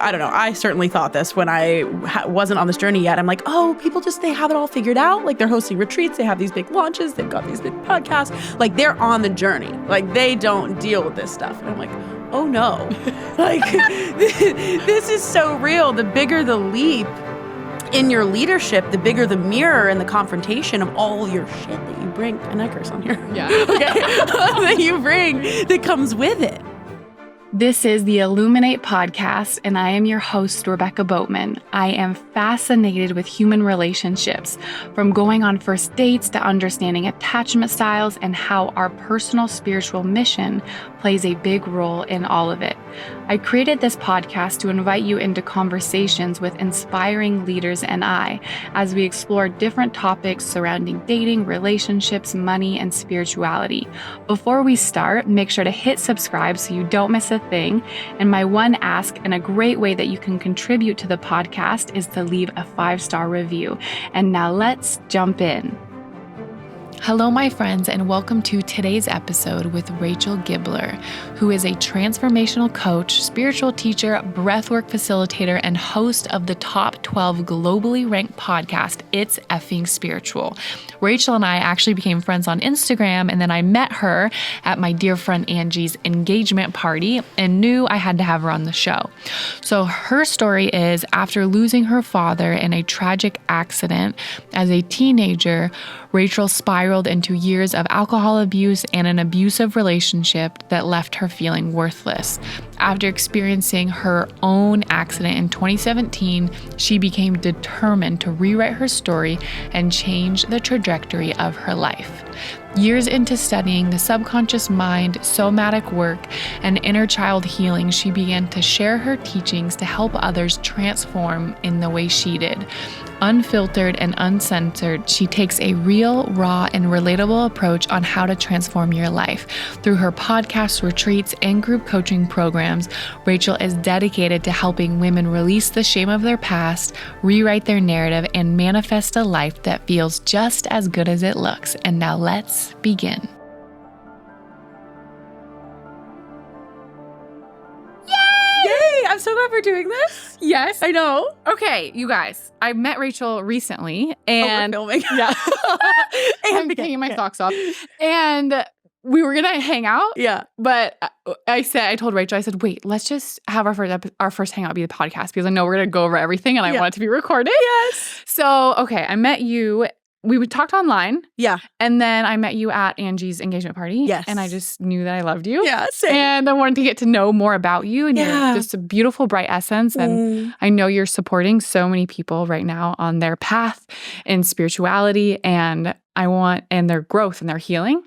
I don't know. I certainly thought this when I wasn't on this journey yet. I'm like, oh, people they have it all figured out. Like they're hosting retreats. They have these big launches. They've got these big podcasts. Like they're on the journey. Like they don't deal with this stuff. And I'm like, oh no. Like this is so real. The bigger the leap in your leadership, the bigger the mirror and the confrontation of all your shit that you bring. And I curse on here. Yeah. Okay. That you bring that comes with it. This is the Illuminate podcast, and I am your host, Rebecca Boatman. I am fascinated with human relationships, from going on first dates to understanding attachment styles and how our personal spiritual mission plays a big role in all of it. I created this podcast to invite you into conversations with inspiring leaders and I, as we explore different topics surrounding dating, relationships, money, and spirituality. Before we start, make sure to hit subscribe so you don't miss a thing. And my one ask, and a great way that you can contribute to the podcast, is to leave a 5-star review. And now let's jump in. Hello, my friends, and welcome to today's episode with Rachel Gibler, who is a transformational coach, spiritual teacher, breathwork facilitator, and host of the top 12 globally ranked podcast, It's Effing Spiritual. Rachel and I actually became friends on Instagram, and then I met her at my dear friend Angie's engagement party and knew I had to have her on the show. So her story is, after losing her father in a tragic accident as a teenager, Rachel spiraled into years of alcohol abuse and an abusive relationship that left her feeling worthless. After experiencing her own accident in 2017, she became determined to rewrite her story and change the trajectory of her life. Years into studying the subconscious mind, somatic work, and inner child healing, she began to share her teachings to help others transform in the way she did. Unfiltered and uncensored, she takes a real, raw, and relatable approach on how to transform your life. Through her podcasts, retreats, and group coaching programs, Rachel is dedicated to helping women release the shame of their past, rewrite their narrative, and manifest a life that feels just as good as it looks. And now let's begin. I'm so glad we're doing this. Yes. I know. Okay, you guys, I met Rachel recently and we're filming. Yeah. And I'm taking my socks off. And we were gonna hang out. Yeah. But I told Rachel, I said, wait, let's just have our first hangout be the podcast, because I know we're gonna go over everything and I want it to be recorded. Yes. So, okay, I met you. We talked online. Yeah. And then I met you at Angie's engagement party. Yes. And I just knew that I loved you. Yeah, same. And I wanted to get to know more about you. And you're just a beautiful, bright essence. And I know you're supporting so many people right now on their path in spirituality and their growth and their healing.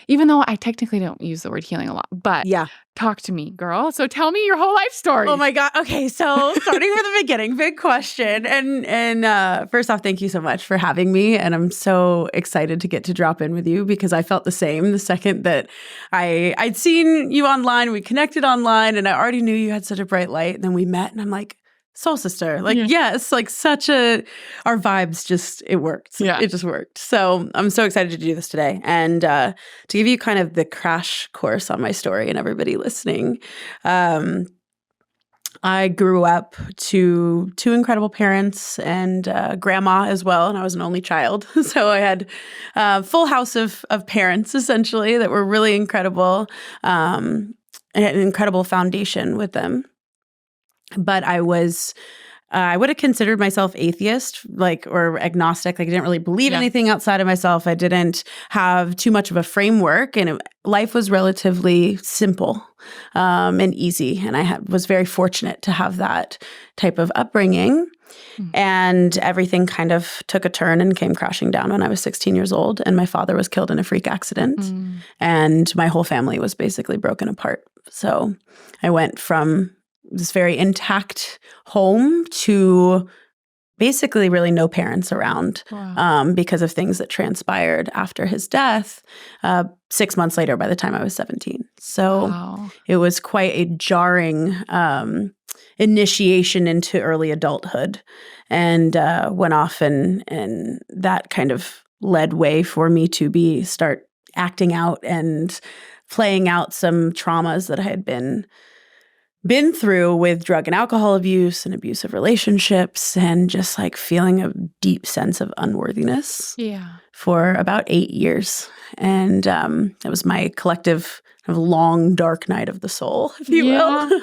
Even though I technically don't use the word healing a lot. But talk to me, girl. So tell me your whole life story. Oh my God. Okay. So starting from the beginning, big question. And first off, thank you so much for having me. And I'm so excited to get to drop in with you, because I felt the same the second that I'd seen you online, we connected online, and I already knew you had such a bright light. And then we met and I'm like, soul sister. Like, yes, like our vibes it worked. Yeah. It just worked. So I'm so excited to do this today. And to give you kind of the crash course on my story and everybody listening, I grew up to two incredible parents and grandma as well, and I was an only child. So I had a full house of parents, essentially, that were really incredible, and had an incredible foundation with them. But I would have considered myself atheist, or agnostic. Like I didn't really believe anything outside of myself. I didn't have too much of a framework, and life was relatively simple and easy. And I was very fortunate to have that type of upbringing. And everything kind of took a turn and came crashing down when I was 16 years old. And my father was killed in a freak accident. And my whole family was basically broken apart. So I went from this very intact home to basically really no parents around. Wow. Because of things that transpired after his death 6 months later by the time I was 17. So It was quite a jarring initiation into early adulthood, and went off and that kind of led way for me to start acting out and playing out some traumas that I had been been through with drug and alcohol abuse and abusive relationships and just like feeling a deep sense of unworthiness for about 8 years. And it was my collective kind of long, dark night of the soul, if you will.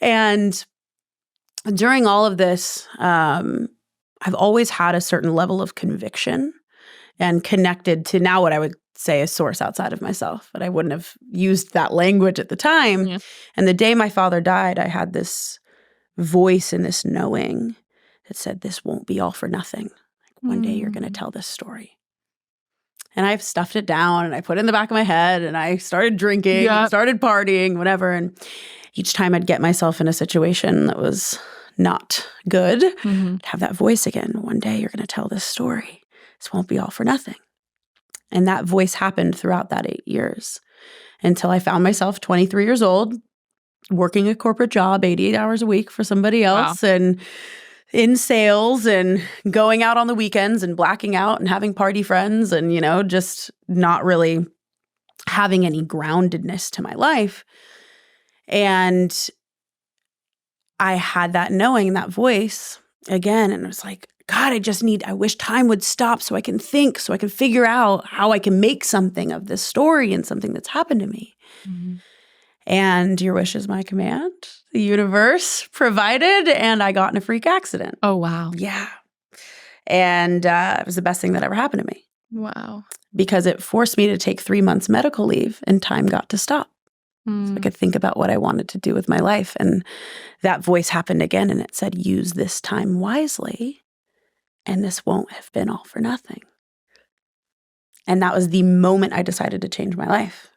And during all of this, I've always had a certain level of conviction and connected to now what I would say a source outside of myself, but I wouldn't have used that language at the time. Yeah. And the day my father died, I had this voice and this knowing that said, this won't be all for nothing. Like, one day you're going to tell this story. And I've stuffed it down and I put it in the back of my head and I started drinking, started partying, whatever. And each time I'd get myself in a situation that was not good, I'd have that voice again. One day you're going to tell this story. This won't be all for nothing. And that voice happened throughout that 8 years until I found myself 23 years old, working a corporate job, 88 hours a week for somebody else and in sales and going out on the weekends and blacking out and having party friends and, you know, just not really having any groundedness to my life. And I had that knowing, that voice again, and it was like, God, I wish time would stop so I can think, so I can figure out how I can make something of this story and something that's happened to me. And your wish is my command. The universe provided, and I got in a freak accident. Oh, wow. Yeah. And it was the best thing that ever happened to me. Wow. Because it forced me to take 3 months medical leave, and time got to stop. So I could think about what I wanted to do with my life. And that voice happened again, and it said, use this time wisely. And this won't have been all for nothing. And that was the moment I decided to change my life.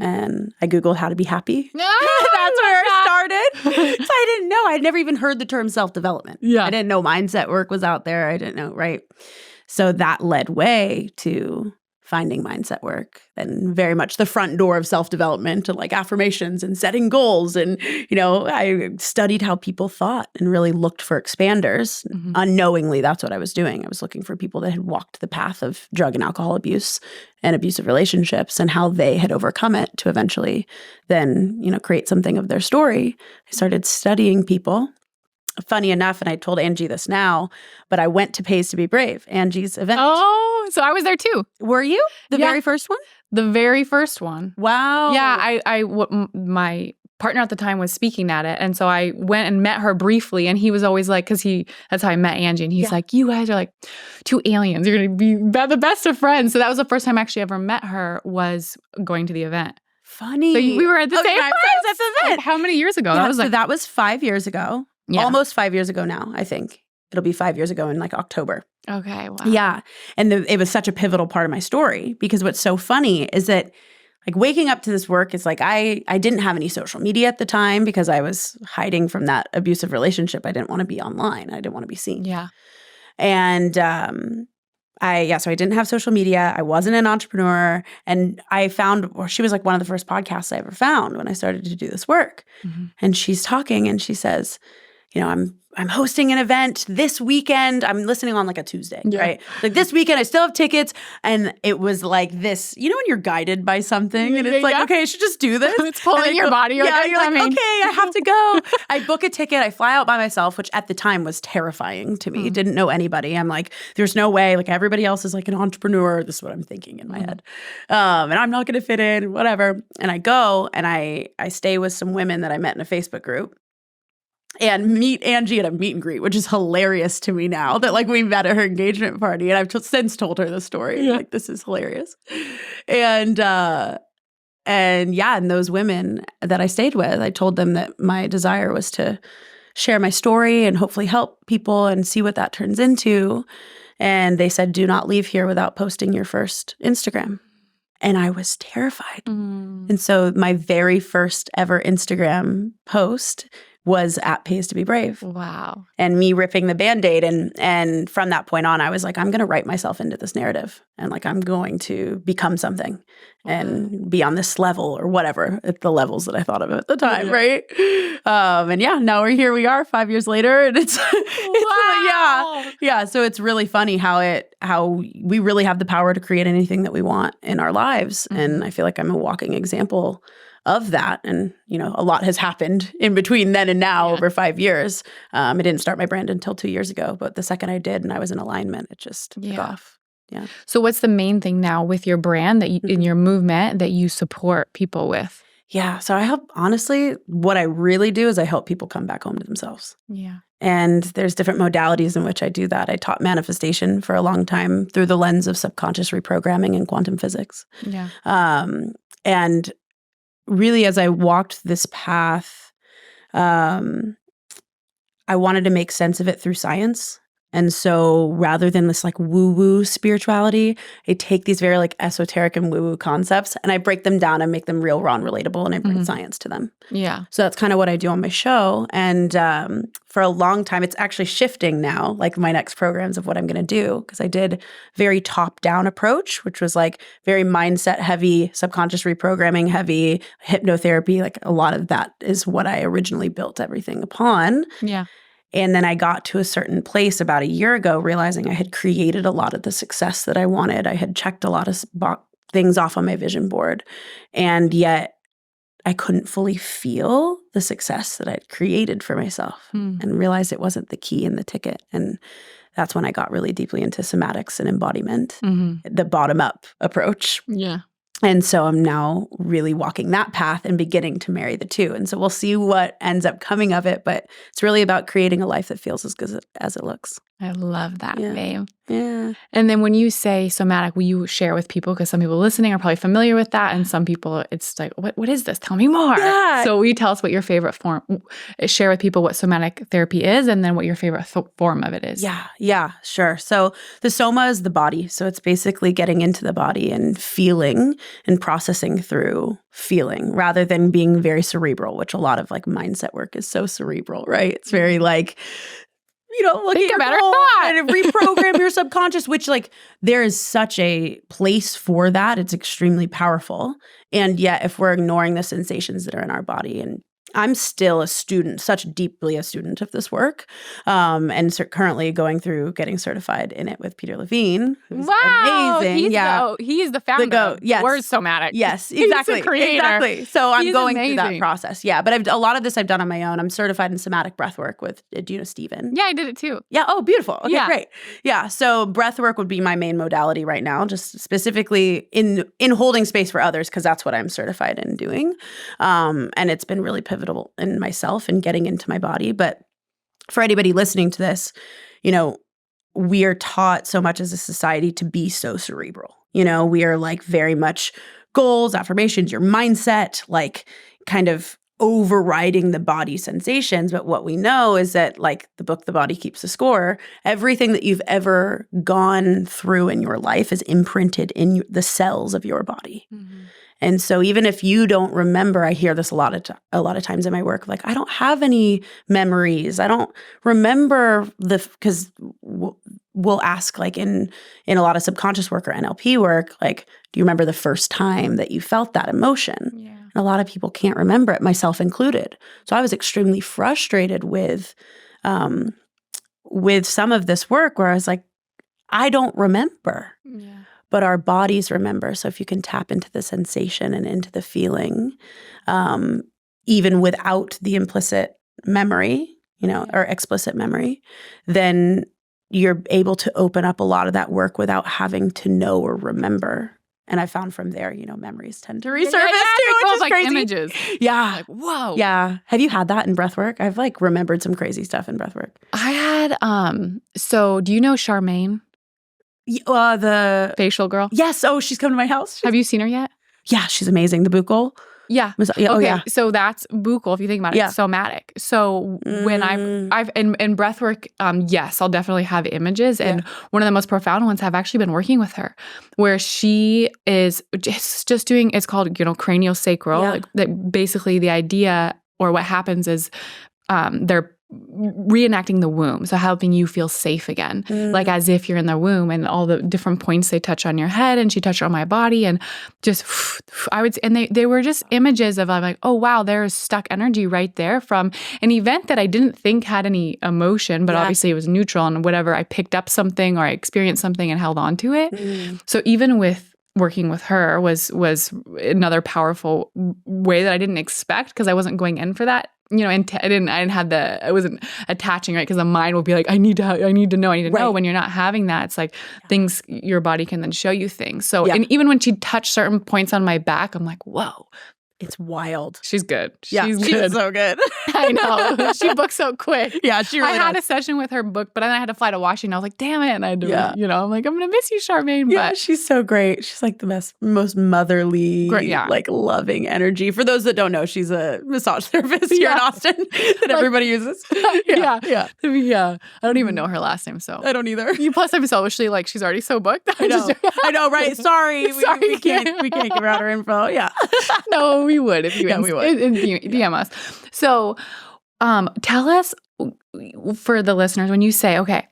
And I Googled how to be happy. That's where it started. So I didn't know. I'd never even heard the term self-development. I didn't know mindset work was out there. I didn't know, right? So that led way to finding mindset work and very much the front door of self-development and like affirmations and setting goals. And, you know, I studied how people thought and really looked for expanders. Unknowingly, that's what I was doing. I was looking for people that had walked the path of drug and alcohol abuse and abusive relationships and how they had overcome it to eventually then, you know, create something of their story. I started studying people. Funny enough, and I told Angie this now, but I went to Pays to Be Brave, Angie's event. Oh, so I was there too. Were you? The very first one? The very first one. Wow. Yeah, my partner at the time was speaking at it. And so I went and met her briefly. And he was always like, that's how I met Angie. And he's like, you guys are like two aliens. You're going to be the best of friends. So that was the first time I actually ever met her, was going to the event. Funny. So we were at the same place at the event. Like, how many years ago? That was 5 years ago. Yeah. Almost 5 years ago now, I think. It'll be 5 years ago in like October. Okay, wow. Yeah. And it was such a pivotal part of my story because what's so funny is that like waking up to this work is like I didn't have any social media at the time because I was hiding from that abusive relationship. I didn't want to be online. I didn't want to be seen. Yeah. And so I didn't have social media. I wasn't an entrepreneur. And she was like one of the first podcasts I ever found when I started to do this work. And she's talking and she says, you know, I'm hosting an event this weekend. I'm listening on like a Tuesday, right? Like this weekend, I still have tickets. And it was like this, you know, when you're guided by something and it's like, okay, I should just do this. It's pulling your body. You're like, okay, I have to go. I book a ticket. I fly out by myself, which at the time was terrifying to me. Didn't know anybody. I'm like, there's no way. Like everybody else is like an entrepreneur. This is what I'm thinking in my head. And I'm not going to fit in, whatever. And I go and I stay with some women that I met in a Facebook group. And meet Angie at a meet and greet, which is hilarious to me now that like we met at her engagement party. And I've since told her the story. Yeah. Like, this is hilarious. And those women that I stayed with, I told them that my desire was to share my story and hopefully help people and see what that turns into. And they said, do not leave here without posting your first Instagram. And I was terrified. And so my very first ever Instagram post was at Pays to Be Brave. Wow. And me ripping the Band-Aid. And from that point on, I was like, I'm going to write myself into this narrative. And like, I'm going to become something and be on this level or whatever at the levels that I thought of at the time, right? Now here we are 5 years later. And it's So it's really funny how we really have the power to create anything that we want in our lives. And I feel like I'm a walking example of that. And, a lot has happened in between then and now over 5 years. I didn't start my brand until 2 years ago, but the second I did and I was in alignment, it just took off. Yeah. So what's the main thing now with your brand that you, in your movement that you support people with? Yeah. So I help, honestly, what I really do is I help people come back home to themselves. Yeah. And there's different modalities in which I do that. I taught manifestation for a long time through the lens of subconscious reprogramming and quantum physics. Yeah. And really, as I walked this path, I wanted to make sense of it through science. And so rather than this like woo-woo spirituality, I take these very like esoteric and woo-woo concepts and I break them down and make them real, raw, and relatable, and I bring science to them. Yeah. So that's kind of what I do on my show. And for a long time, it's actually shifting now, like my next programs of what I'm going to do, because I did very top-down approach, which was like very mindset heavy, subconscious reprogramming heavy, hypnotherapy. Like a lot of that is what I originally built everything upon. Yeah. And then I got to a certain place about a year ago, realizing I had created a lot of the success that I wanted. I had checked a lot of things off on my vision board. And yet I couldn't fully feel the success that I'd created for myself and realized it wasn't the key in the ticket. And that's when I got really deeply into somatics and embodiment, the bottom-up approach. Yeah. And so I'm now really walking that path and beginning to marry the two. And so we'll see what ends up coming of it, but it's really about creating a life that feels as good as it looks. I love that, babe. Yeah. And then when you say somatic, will you share with people? Because some people listening are probably familiar with that. And some people, it's like, what is this? Tell me more. Yeah. So will you tell us what your favorite form, share with people what somatic therapy is, and then what your favorite form of it is. Yeah, sure. So the Soma is the body. So it's basically getting into the body and feeling and processing through feeling rather than being very cerebral, which a lot of like mindset work is so cerebral, right? It's very like, look at your goal and reprogram your subconscious, which like there is such a place for that. It's extremely powerful. And yet if we're ignoring the sensations that are in our body, and I'm still a student, such deeply a student of this work, and currently going through getting certified in it with Peter Levine, who's amazing. He's the founder. The GOAT. Yes. Where's Somatic? Yes, exactly. He's the creator. Exactly. So I'm going amazing. through that process. Yeah, but a lot of this I've done on my own. I'm certified in somatic breathwork with Stephen. Yeah, I did it too. Yeah. Oh, beautiful. Okay, yeah. Great. Yeah. So breathwork would be my main modality right now, just specifically in holding space for others, because that's what I'm certified in doing. And it's been really pivotal in myself and getting into my body. But for anybody listening to this, we are taught so much as a society to be so cerebral. We are like very much goals, affirmations, your mindset, like kind of overriding the body sensations. But what we know is that like the book, The Body Keeps the Score, everything that you've ever gone through in your life is imprinted in the cells of your body. And so even if you don't remember, I hear this a lot of times in my work, like, I don't have any memories. I don't remember because we'll ask like in a lot of subconscious work or NLP work, like, do you remember the first time that you felt that emotion? Yeah. And a lot of people can't remember it, myself included. So I was extremely frustrated with some of this work where I was like, I don't remember. Yeah. But our bodies remember. So if you can tap into the sensation and into the feeling, even without the implicit memory, or explicit memory, then you're able to open up a lot of that work without having to know or remember. And I found from there, memories tend to resurface too, which is like crazy. Images. Yeah. Like, whoa. Yeah. Have you had that in breathwork? I've like remembered some crazy stuff in breathwork. I had, so do you know Charmaine? The facial girl? Yes. Oh, she's come to my house. Have you seen her yet? Yeah, she's amazing. The buccal. Yeah. Okay. Oh, yeah. So that's buccal, if you think about it. Yeah. It's somatic. So when I've in breathwork, yes, I'll definitely have images. And one of the most profound ones, I've actually been working with her, where she is just doing, it's called, craniosacral. Yeah. Like that basically the idea or what happens is they're reenacting the womb. So helping you feel safe again, like as if you're in the womb, and all the different points they touch on your head, and she touched on my body, and just, and they were just images of, I'm like, oh wow, there's stuck energy right there from an event that I didn't think had any emotion, but obviously it was neutral, and whatever, I picked up something or I experienced something and held on to it. So even with working with her was another powerful way that I didn't expect, because I wasn't going in for that. And I wasn't attaching, right? Because the mind will be like, I need to know. When you're not having that, it's like things, your body can then show you things. So, and even when she touched certain points on my back, I'm like, whoa. It's wild. She's good. Yeah, she's so good. I know. She booked so quick. Yeah, she really I had a session with her book, but then I had to fly to Washington. I was like, damn it. And I had to, I'm like, I'm going to miss you, Charmaine. Yeah, she's so great. She's like the most motherly, like loving energy. For those that don't know, she's a massage therapist here in Austin that everybody uses. Yeah. I don't even know her last name, so. I don't either. Plus, I'm selfishly like, she's already so booked. I know, right? Sorry. We can't give out her info. Yeah. No, we would if you DM us. So tell us, for the listeners, when you say, okay,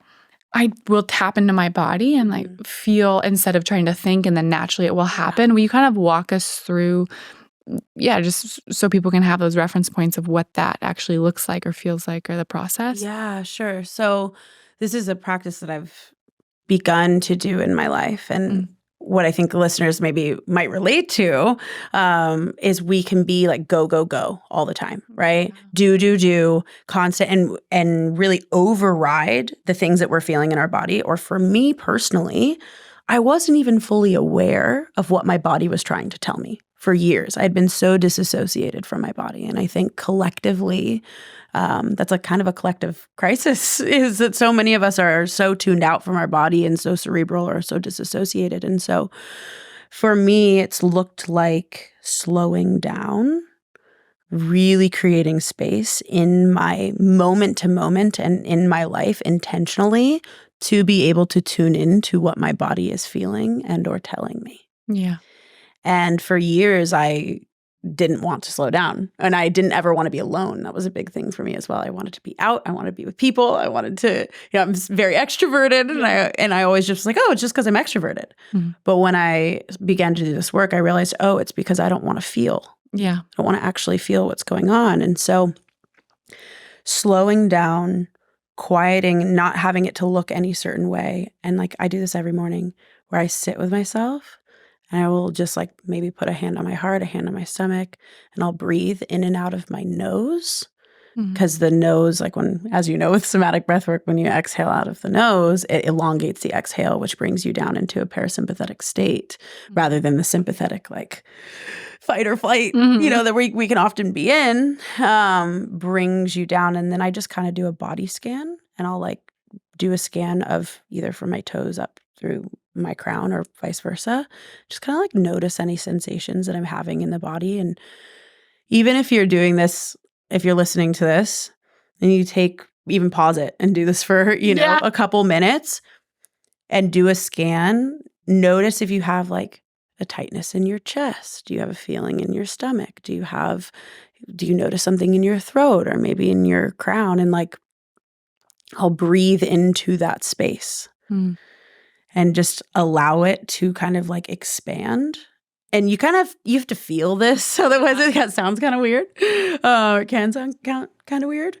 I will tap into my body and like feel instead of trying to think, and then naturally it will happen. Will you kind of walk us through, just so people can have those reference points of what that actually looks like or feels like, or the process? Yeah, sure. So this is a practice that I've begun to do in my life. And what I think the listeners maybe might relate to is we can be like go, go, go all the time, right? Do, constant, and really override the things that we're feeling in our body. Or for me personally, I wasn't even fully aware of what my body was trying to tell me for years. I'd been so disassociated from my body. And I think collectively, that's like kind of a collective crisis, is that so many of us are so tuned out from our body and so cerebral or so disassociated. And so for me, it's looked like slowing down, really creating space in my moment to moment and in my life intentionally to be able to tune into what my body is feeling and or telling me. Yeah. And for years, I didn't want to slow down, and I didn't ever want to be alone. That was a big thing for me as well. I wanted to be out. I wanted to be with people. I wanted to, I'm very extroverted, and I always just like, oh, it's just because I'm extroverted. Mm-hmm. But when I began to do this work, I realized, oh, it's because I don't want to feel. Yeah. I don't want to actually feel what's going on. And so slowing down, quieting, not having it to look any certain way. And like I do this every morning where I sit with myself. And I will just like maybe put a hand on my heart, a hand on my stomach, and I'll breathe in and out of my nose. Because the nose, like when, as you know, with somatic breathwork, when you exhale out of the nose, it elongates the exhale, which brings you down into a parasympathetic state rather than the sympathetic, like fight or flight, that we can often be in, brings you down. And then I just kind of do a body scan, and I'll like do a scan of either from my toes up through my crown or vice versa. Just kind of like notice any sensations that I'm having in the body. And even if you're doing this, if you're listening to this and you even pause it and do this for, a couple minutes and do a scan, notice if you have like a tightness in your chest. Do you have a feeling in your stomach? Do you notice something in your throat or maybe in your crown? And like, I'll breathe into that space. And just allow it to kind of like expand. And you have to feel this. Otherwise it sounds kind of weird. It can sound kind of weird.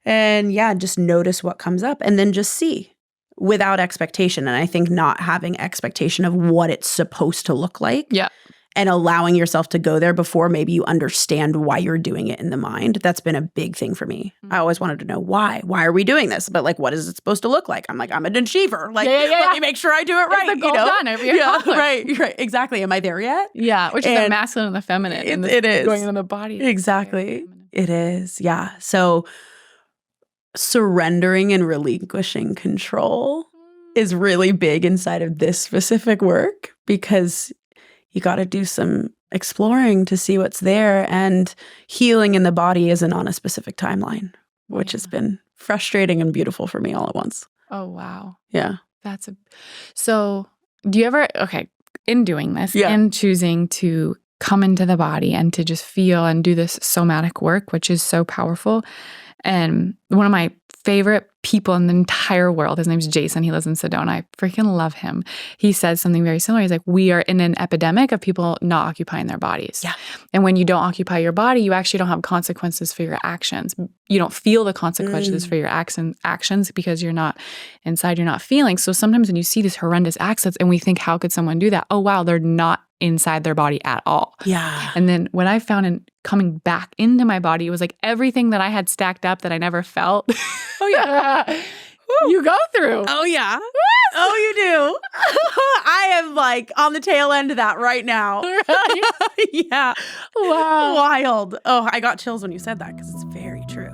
And just notice what comes up and then just see without expectation. And I think not having expectation of what it's supposed to look like. Yeah. And allowing yourself to go there before maybe you understand why you're doing it in the mind. That's been a big thing for me. I always wanted to know why. Why are we doing this? But like, what is it supposed to look like? I'm like, I'm an achiever. Like, let me make sure I do it right. It's the goal done. Right. Exactly. Am I there yet? Yeah. Which is the masculine and the feminine. It is. Going into the body. Exactly. It is. Yeah. So surrendering and relinquishing control is really big inside of this specific work, because you got to do some exploring to see what's there, and healing in the body isn't on a specific timeline, which has been frustrating and beautiful for me all at once. Oh, wow. Yeah. So do you ever, in doing this, in choosing to come into the body and to just feel and do this somatic work, which is so powerful, and one of my favorite people in the entire world. His name's Jason. He lives in Sedona. I freaking love him. He says something very similar. He's like, we are in an epidemic of people not occupying their bodies. Yeah. And when you don't occupy your body, you actually don't have consequences for your actions. You don't feel the consequences for your actions because you're not inside, you're not feeling. So sometimes when you see these horrendous accidents and we think, how could someone do that? Oh, wow, they're not inside their body at all. Yeah. And then what I found in coming back into my body, it was like everything that I had stacked up that I never felt. Oh, yeah. You go through. Oh, yeah. Oh, you do. I am like on the tail end of that right now. Right? Yeah. Wow. Wild. Oh, I got chills when you said that because it's very true.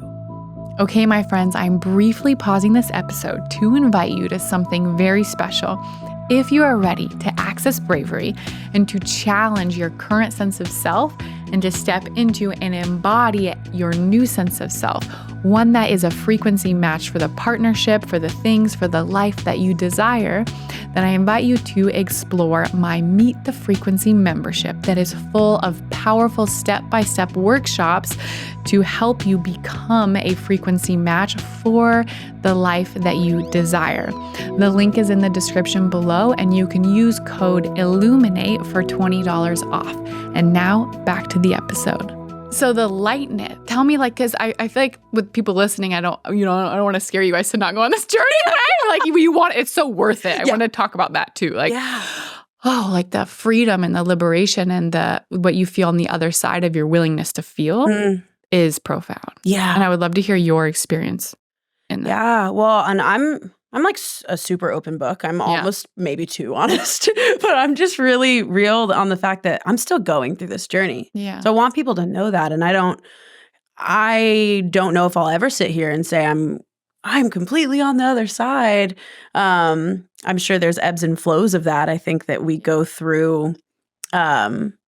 Okay, my friends, I'm briefly pausing this episode to invite you to something very special. If you are ready to access bravery and to challenge your current sense of self and to step into and embody your new sense of self, one that is a frequency match for the partnership, for the things, for the life that you desire, then I invite you to explore my Meet the Frequency membership that is full of powerful step-by-step workshops to help you become a frequency match for the life that you desire. The link is in the description below, and you can use code ILLUMINATE for $20 off. And now back to the episode. So the lightness, tell me, like, because I feel like with people listening, I don't want to scare you guys to not go on this journey, right? Like you want, it's so worth it. I want to talk about that too. Like, oh, like the freedom and the liberation and what you feel on the other side of your willingness to feel is profound. Yeah. And I would love to hear your experience in that. Yeah. Well, and I'm like a super open book. I'm almost maybe too honest, but I'm just really real on the fact that I'm still going through this journey. Yeah. So I want people to know that. And I don't know if I'll ever sit here and say I'm completely on the other side. I'm sure there's ebbs and flows of that. I think that we go through,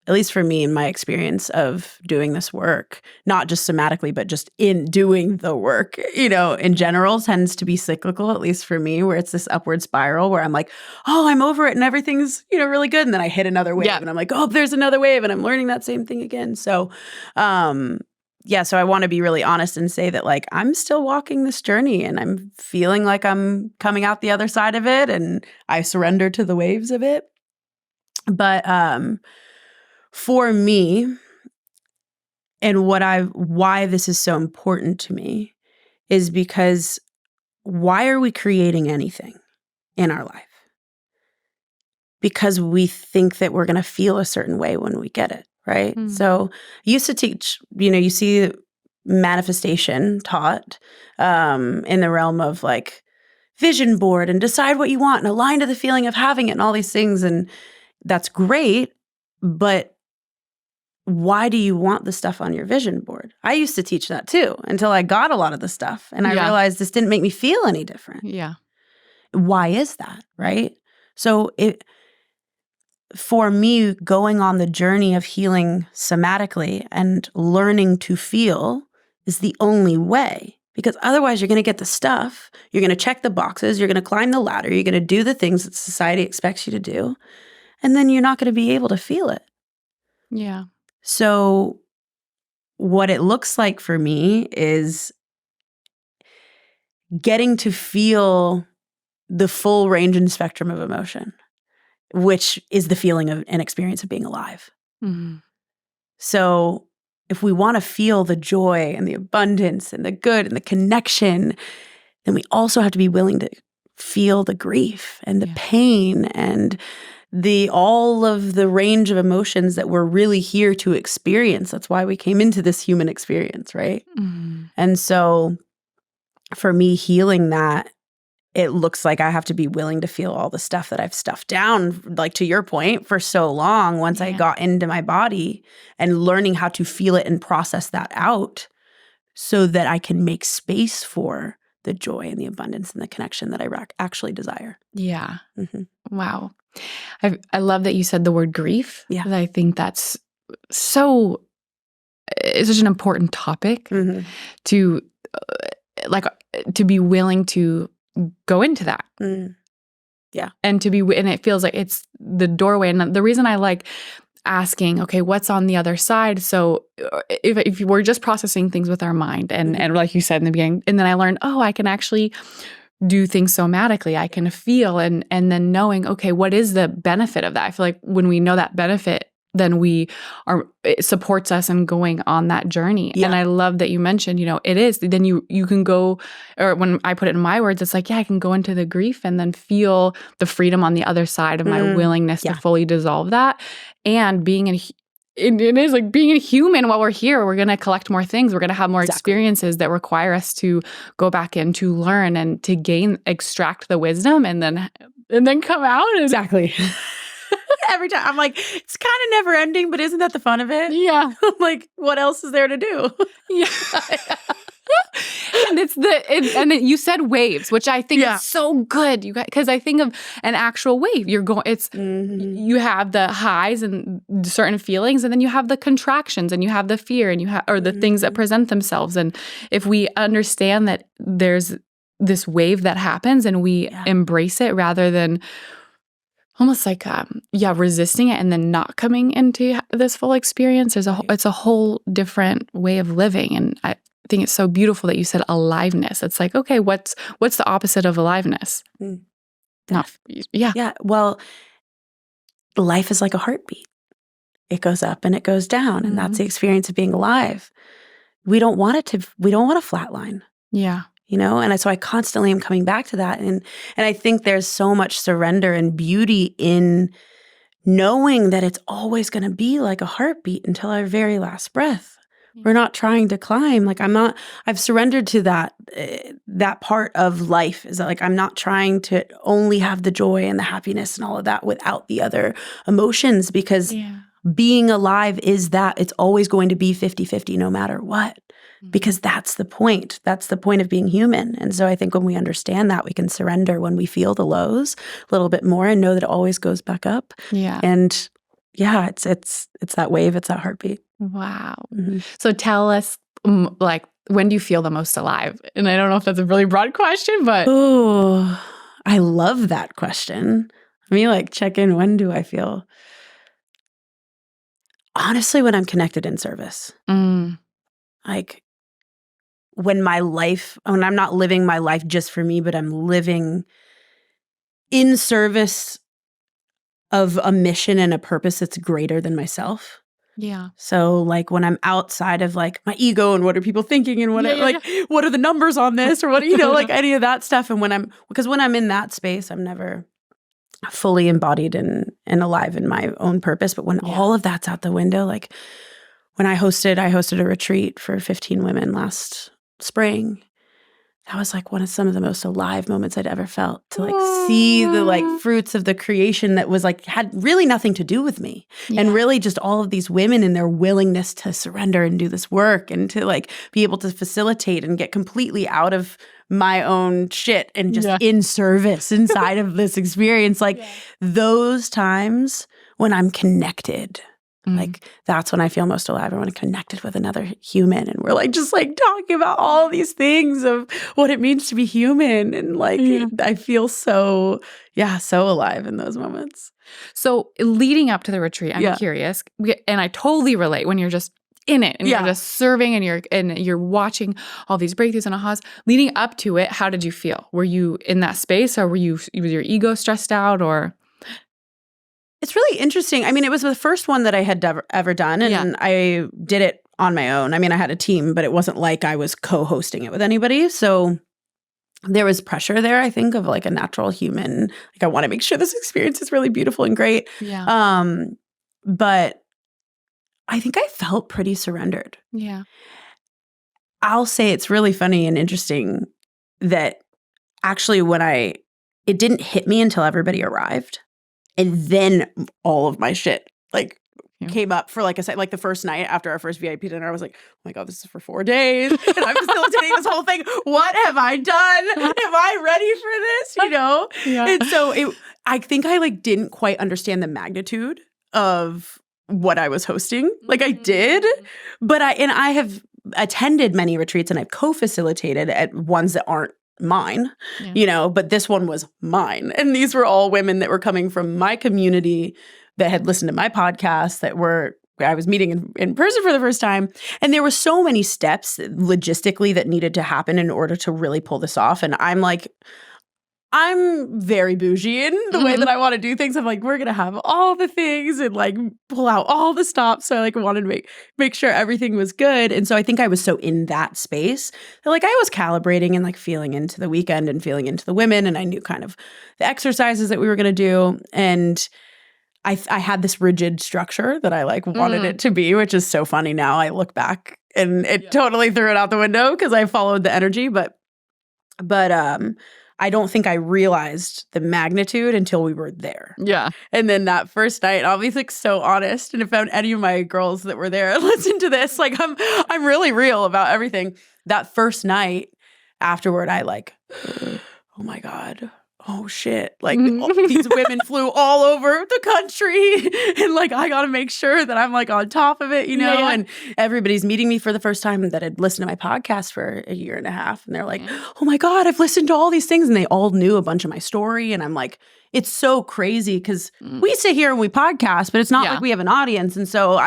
at least for me in my experience of doing this work, not just somatically, but just in doing the work, in general tends to be cyclical, at least for me, where it's this upward spiral where I'm like, oh, I'm over it and everything's, really good. And then I hit another wave and I'm like, oh, there's another wave and I'm learning that same thing again. So, so I want to be really honest and say that like, I'm still walking this journey and I'm feeling like I'm coming out the other side of it and I surrender to the waves of it. But, for me, and why this is so important to me is because why are we creating anything in our life? Because we think that we're going to feel a certain way when we get it, right? So I used to teach, you see manifestation taught in the realm of like vision board and decide what you want and align to the feeling of having it and all these things. And that's great, but why do you want the stuff on your vision board? I used to teach that too until I got a lot of the stuff and I realized this didn't make me feel any different. Yeah. Why is that, right? So for me, going on the journey of healing somatically and learning to feel is the only way, because otherwise you're going to get the stuff, you're going to check the boxes, you're going to climb the ladder, you're going to do the things that society expects you to do, and then you're not going to be able to feel it. Yeah. So what it looks like for me is getting to feel the full range and spectrum of emotion, which is the feeling of an experience of being alive. Mm-hmm. So if we want to feel the joy and the abundance and the good and the connection, then we also have to be willing to feel the grief and the pain and all of the range of emotions that we're really here to experience. That's why we came into this human experience, right? Mm-hmm. And so for me, healing that, it looks like I have to be willing to feel all the stuff that I've stuffed down, like to your point, for so long once I got into my body and learning how to feel it and process that out so that I can make space for the joy and the abundance and the connection that I actually desire. Yeah. Mm-hmm. Wow. I love that you said the word grief. Yeah. I think that's it's such an important topic to be willing to go into that. Mm. Yeah. And and it feels like it's the doorway. And the reason I asking, okay, what's on the other side? So if we're just processing things with our mind and like you said in the beginning, and then I learned, I can actually do things somatically. I can feel and then knowing, okay, what is the benefit of that? I feel like when we know that benefit, then it supports us in going on that journey. Yeah. And I love that you mentioned, it is, then you can go, or when I put it in my words, it's like, I can go into the grief and then feel the freedom on the other side of my willingness to fully dissolve that. And it is like being a human while we're here. We're going to collect more things. We're going to have more experiences that require us to go back in to learn and to extract the wisdom and then come out. Exactly. Every time I'm like, it's kind of never ending, but isn't that the fun of it? Yeah. I'm like, what else is there to do? Yeah. And you said waves, which I think is so good. You guys, because I think of an actual wave. You have the highs and certain feelings, and then you have the contractions, and you have the fear, and or the things that present themselves. And if we understand that there's this wave that happens, and we embrace it rather than almost like, resisting it and then not coming into this full experience, it's a whole different way of living. And I think it's so beautiful that you said aliveness. It's like, okay, what's the opposite of aliveness? Yeah. Well, life is like a heartbeat. It goes up and it goes down, and that's the experience of being alive. We don't want a flatline. Yeah. And so I constantly am coming back to that. And I think there's so much surrender and beauty in knowing that it's always going to be like a heartbeat until our very last breath. We're not trying to climb. Like I've surrendered to that part of life, is that like, I'm not trying to only have the joy and the happiness and all of that without the other emotions, because being alive is that it's always going to be 50-50 no matter what. Because that's the point. That's the point of being human. And so I think when we understand that, we can surrender when we feel the lows a little bit more and know that it always goes back up. Yeah. And it's that wave, it's that heartbeat. Wow. Mm-hmm. So tell us, like, when do you feel the most alive? And I don't know if that's a really broad question, but. Oh, I love that question. Let me like check in. When do I feel? Honestly, when I'm connected in service. Like, when I'm not living my life just for me, but I'm living in service of a mission and a purpose that's greater than myself. Yeah. So like when I'm outside of like my ego and what are people thinking and what are the numbers on this, or what, like any of that stuff. And when I'm in that space, I'm never fully embodied and alive in my own purpose. But when all of that's out the window, like when I hosted a retreat for 15 women last spring. That was like some of the most alive moments I'd ever felt, to like see the like fruits of the creation that was like had really nothing to do with me, and really just all of these women and their willingness to surrender and do this work and to like be able to facilitate and get completely out of my own shit and just in service inside of this experience. Like those times when I'm connected. Like that's when I feel most alive. I want to connected with another human, and we're like just like talking about all these things of what it means to be human, and like I feel so alive in those moments. So leading up to the retreat, I'm curious, and I totally relate when you're just in it and you're just serving and you're watching all these breakthroughs and ahas. Leading up to it, how did you feel? Were you in that space, or was your ego stressed out, or? It's really interesting. I mean, it was the first one that I had ever done, and I did it on my own. I mean, I had a team, but it wasn't like I was co-hosting it with anybody. So there was pressure there, I think, of like a natural human. Like, I want to make sure this experience is really beautiful and great. Yeah. But I think I felt pretty surrendered. Yeah. I'll say it's really funny and interesting that actually it didn't hit me until everybody arrived. And then all of my shit like came up for like a like the first night after our first VIP dinner. I was like, oh my God, this is for 4 days. And I'm facilitating this whole thing. What have I done? Am I ready for this? Yeah. And so I think I like didn't quite understand the magnitude of what I was hosting. Like I did, but I have attended many retreats, and I've co-facilitated at ones that aren't mine, but this one was mine. And these were all women that were coming from my community that had listened to my podcast I was meeting in person for the first time. And there were so many steps logistically that needed to happen in order to really pull this off. And I'm very bougie in the way that I want to do things. I'm like, we're going to have all the things and like pull out all the stops. So I like wanted to make sure everything was good. And so I think I was so in that space that like I was calibrating and like feeling into the weekend and feeling into the women. And I knew kind of the exercises that we were going to do. And I had this rigid structure that I like wanted it to be, which is so funny now. I look back and it totally threw it out the window because I followed the energy. But I don't think I realized the magnitude until we were there. Yeah. And then that first night, I'll be like so honest. And if any of my girls that were there listen to this, like I'm really real about everything. That first night afterward, I like, oh my God. Oh shit. Like these women flew all over the country and like I got to make sure that I'm like on top of it, you know? And everybody's meeting me for the first time that had listened to my podcast for a year and a half. And they're like, oh my God, I've listened to all these things. And they all knew a bunch of my story. And I'm like, it's so crazy because we sit here and we podcast, but it's not like we have an audience. And so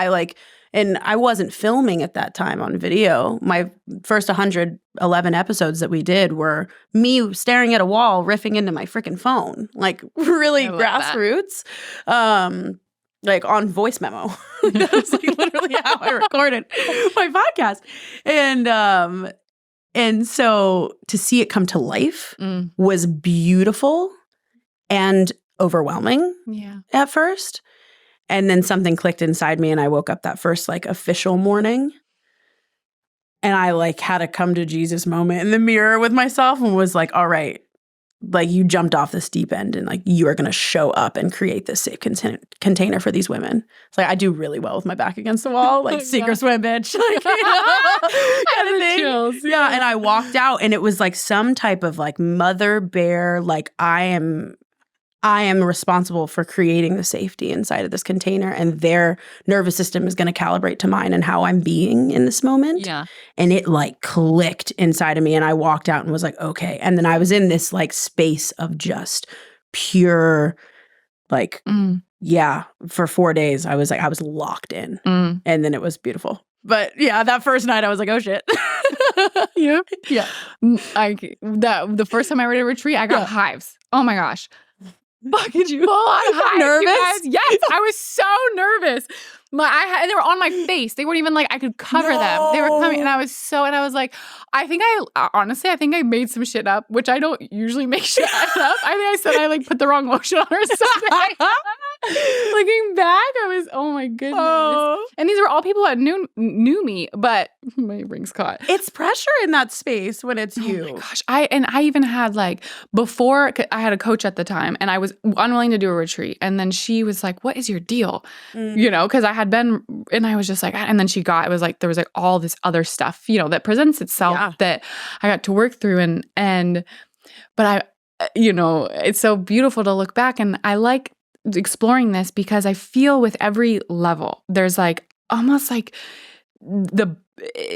and I wasn't filming at that time on video. My first 111 episodes that we did were me staring at a wall, riffing into my freaking phone, like really grassroots, like on voice memo. That's like literally how I recorded my podcast. And so to see it come to life was beautiful and overwhelming at first. And then something clicked inside me and I woke up that first like official morning and I like had a come to Jesus moment in the mirror with myself and was like, all right, like you jumped off this deep end and like you are going to show up and create this safe container for these women. It's like I do really well with my back against the wall, like sink or swim, bitch. Like, you know, kind of thing. Chills, yeah. And I walked out and it was like some type of like mother bear, like I am responsible for creating the safety inside of this container and their nervous system is going to calibrate to mine and how I'm being in this moment. Yeah. And it like clicked inside of me and I walked out and was like, okay. And then I was in this like space of just pure like, for 4 days. I was locked in and then it was beautiful. But yeah, that first night I was like, oh shit. Yeah. The first time I went to a retreat, I got hives. Oh my gosh. Fucking you. Nervous? Yes, I was so nervous. And they were on my face. They weren't even like I could cover them. They were coming, and I was like, I think I made some shit up, which I don't usually make shit up. I think I said I like put the wrong lotion on or something. Looking back, I was, oh my goodness. Oh. And these were all people that knew me, but my ring's caught. It's pressure in that space when it's you. Oh my gosh. I even had like, before, I had a coach at the time, and I was unwilling to do a retreat. And then she was like, what is your deal? You know, because I had been, and I was just like, and then it was like, there was like all this other stuff, you know, that presents itself that I got to work through. But I, you know, it's so beautiful to look back, and I like exploring this because I feel with every level, there's like almost like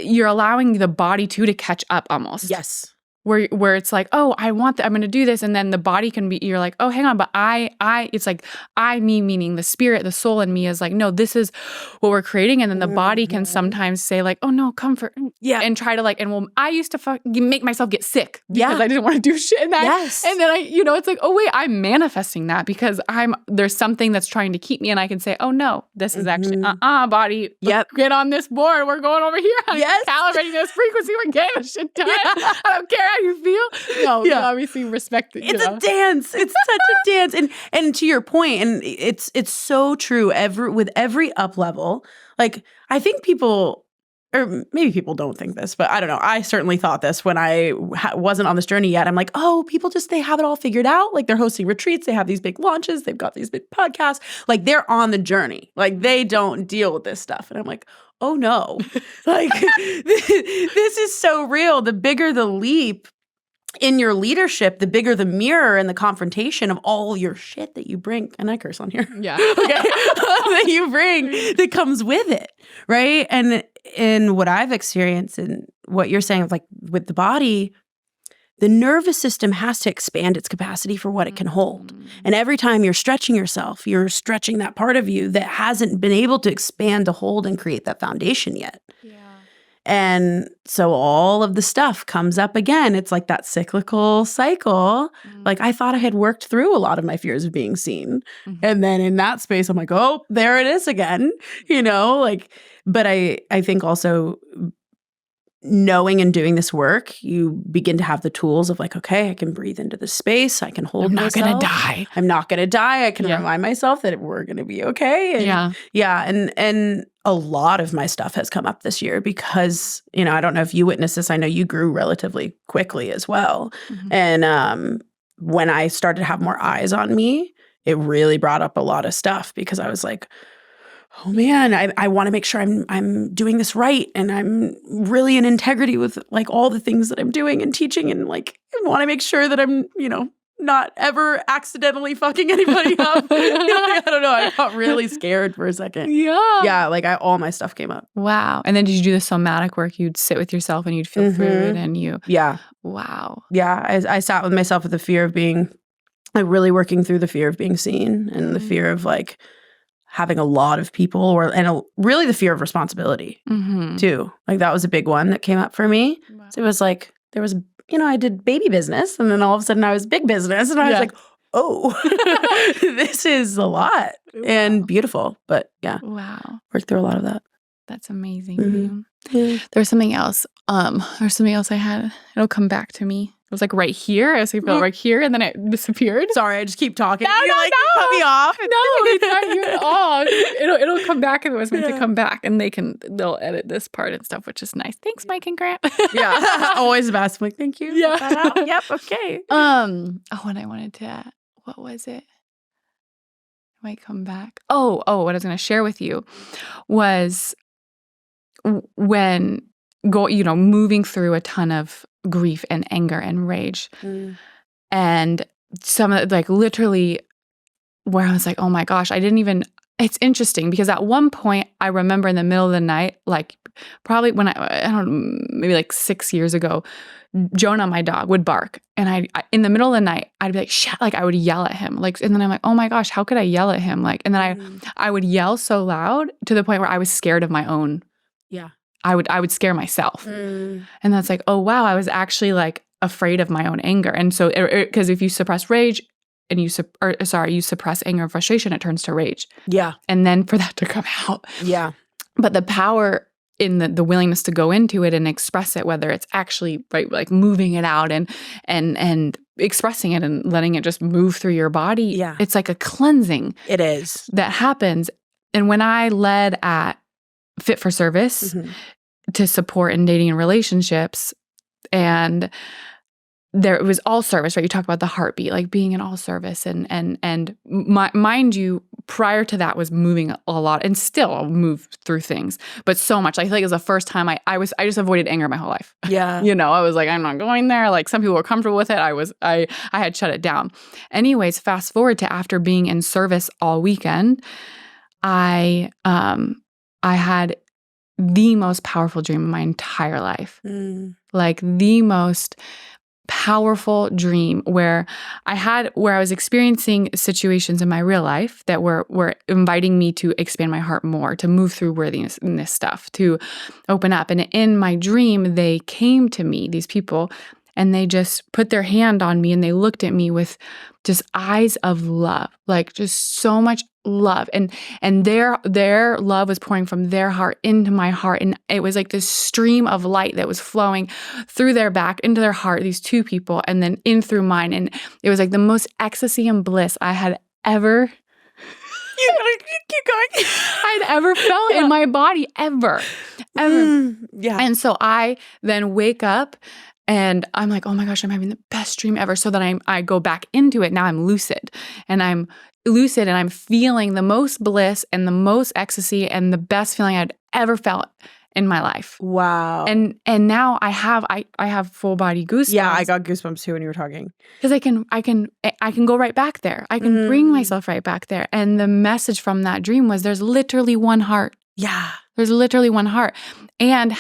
you're allowing the body to catch up almost. Yes. Where it's like, oh, I'm going to do this. And then the body can be, you're like, oh, hang on. But it's like me, meaning the spirit, the soul in me is like, no, this is what we're creating. And then the body can sometimes say like, oh no, comfort. Yeah. And try to like, I used to make myself get sick because I didn't want to do shit in that. Yes. And then it's like, oh wait, I'm manifesting that because there's something that's trying to keep me. And I can say, oh no, this is actually, body. Yep. Get on this board. We're going over here. I'm calibrating this frequency. We're getting this shit done. I don't care how you feel. No, obviously respect it. It's a dance. It's such a dance. And to your point, and it's so true. With every up level, like I think people, or maybe people don't think this, but I don't know. I certainly thought this when I wasn't on this journey yet. I'm like, oh, people they have it all figured out. Like they're hosting retreats. They have these big launches. They've got these big podcasts. Like they're on the journey. Like they don't deal with this stuff. And I'm like, oh no, like this is so real. The bigger the leap in your leadership, the bigger the mirror and the confrontation of all your shit that you bring. And I curse on here. Yeah. Okay. That you bring that comes with it. Right. And in what I've experienced and what you're saying, like with the body, the nervous system has to expand its capacity for what it can hold. And every time you're stretching yourself, you're stretching that part of you that hasn't been able to expand to hold and create that foundation yet. Yeah. And so all of the stuff comes up again. It's like that cyclical cycle. Like I thought I had worked through a lot of my fears of being seen. And then in that space, I'm like, oh, there it is again, like, but I think also knowing and doing this work, you begin to have the tools of like, okay, I can breathe into the space. I can hold myself. I'm not going to die. I'm not going to die. I can remind myself that we're going to be okay. And, and a lot of my stuff has come up this year because, I don't know if you witnessed this. I know you grew relatively quickly as well. And when I started to have more eyes on me, it really brought up a lot of stuff because I was like, oh man, I want to make sure I'm doing this right. And I'm really in integrity with like all the things that I'm doing and teaching. And like, I want to make sure that I'm, not ever accidentally fucking anybody up. I don't know. I got really scared for a second. Yeah. Yeah. Like all my stuff came up. Wow. And then did you do the somatic work? You'd sit with yourself and you'd feel through it and you. Yeah. Wow. Yeah. I sat with myself with the fear of being like really working through the fear of being seen and the fear of like having a lot of people really the fear of responsibility too. Like that was a big one that came up for me. Wow. So it was like, there was, I did baby business and then all of a sudden I was big business and I was like, oh, this is a lot and beautiful. But yeah. Wow. Worked through a lot of that. That's amazing. There's something else. There's something else I had. It'll come back to me. It was like right here. I was like, right here, and then it disappeared. Sorry, I just keep talking. No, you cut me off. No, it's not you at all. It'll come back if it was meant to come back, and they'll edit this part and stuff, which is nice. Thanks, Mike and Grant. Always the best. I'm like, thank you. Yeah. Yep. Okay. And I wanted to. What was it? It might come back. Oh, what I was going to share with you was when moving through a ton of grief and anger and rage. And some of like literally where I was like, oh my gosh, it's interesting because at one point I remember in the middle of the night, like probably when I don't know, maybe like 6 years ago, Jonah, my dog, would bark. And I in the middle of the night, I'd be like, shit, like I would yell at him. Like, and then I'm like, oh my gosh, how could I yell at him? Like, and then I would yell so loud to the point where I was scared of my own. Yeah. I would scare myself. And that's like, oh wow, I was actually like afraid of my own anger. And so, because if you suppress rage and you suppress anger and frustration, it turns to rage. Yeah. And then for that to come out. Yeah. But the power in the willingness to go into it and express it, whether it's actually right, like moving it out and expressing it and letting it just move through your body. Yeah. It's like a cleansing. It is. That happens. And when I led at Fit for Service to support in dating and relationships, and it was all service, right? You talk about the heartbeat, like being in all service, and mind you, prior to that was moving a lot, and still I'll move through things, but so much. I feel like it was the first time I just avoided anger my whole life. Yeah, I was like, I'm not going there. Like some people were comfortable with it. I had shut it down. Anyways, fast forward to after being in service all weekend, I had the most powerful dream of my entire life. Like the most powerful dream where I was experiencing situations in my real life that were inviting me to expand my heart more, to move through worthiness in this stuff, to open up. And in my dream, they came to me, these people, and they just put their hand on me and they looked at me with just eyes of love, like just so much love. And their love was pouring from their heart into my heart. And it was like this stream of light that was flowing through their back into their heart, these two people, and then in through mine. And it was like the most ecstasy and bliss I had ever keep going. I'd ever felt in my body ever. Yeah. And so I then wake up and I'm like, oh my gosh, I'm having the best dream ever. So then I go back into it. Now I'm lucid and I'm feeling the most bliss and the most ecstasy and the best feeling I'd ever felt in my life. Wow. And now I have full body goosebumps. Yeah, I got goosebumps too when you were talking. Because I can go right back there. I can bring myself right back there. And the message from that dream was there's literally one heart. Yeah. There's literally one heart. And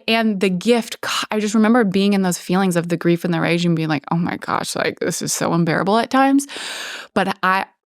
and the gift, I just remember being in those feelings of the grief and the rage and being like, oh my gosh, like this is so unbearable at times. But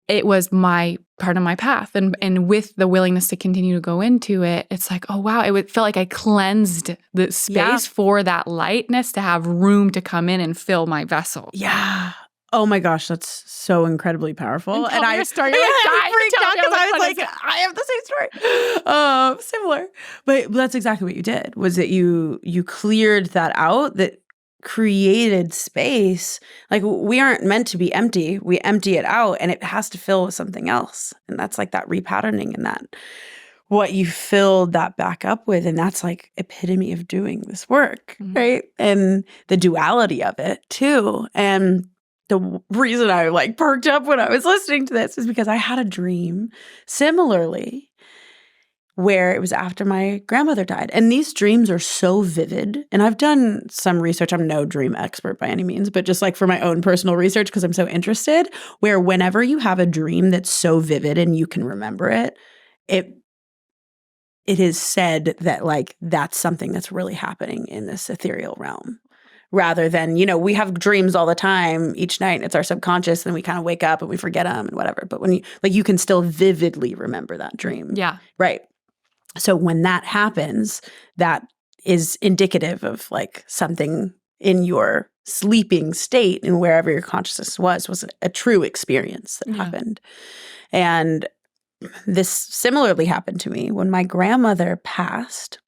it was my part of my path. And with the willingness to continue to go into it, it's like, oh wow, it felt like I cleansed the space for that lightness to have room to come in and fill my vessel. Yeah. Oh my gosh, that's so incredibly powerful. And I started freaked out because I was like, I have the same story. Similar. But that's exactly what you did, was that you cleared that out, that created space. Like, we aren't meant to be empty. We empty it out and it has to fill with something else. And that's like that repatterning and that what you filled that back up with. And that's like epitome of doing this work, right? And the duality of it too. And the reason I like perked up when I was listening to this is because I had a dream similarly where it was after my grandmother died. And these dreams are so vivid. And I've done some research. I'm no dream expert by any means, but just like for my own personal research, because I'm so interested, where whenever you have a dream that's so vivid and you can remember it, it is said that like that's something that's really happening in this ethereal realm. Rather than, we have dreams all the time each night. And it's our subconscious, and we kind of wake up and we forget them and whatever. But when you can still vividly remember that dream. Yeah. Right. So when that happens, that is indicative of like something in your sleeping state and wherever your consciousness was a true experience that happened. And this similarly happened to me when my grandmother passed.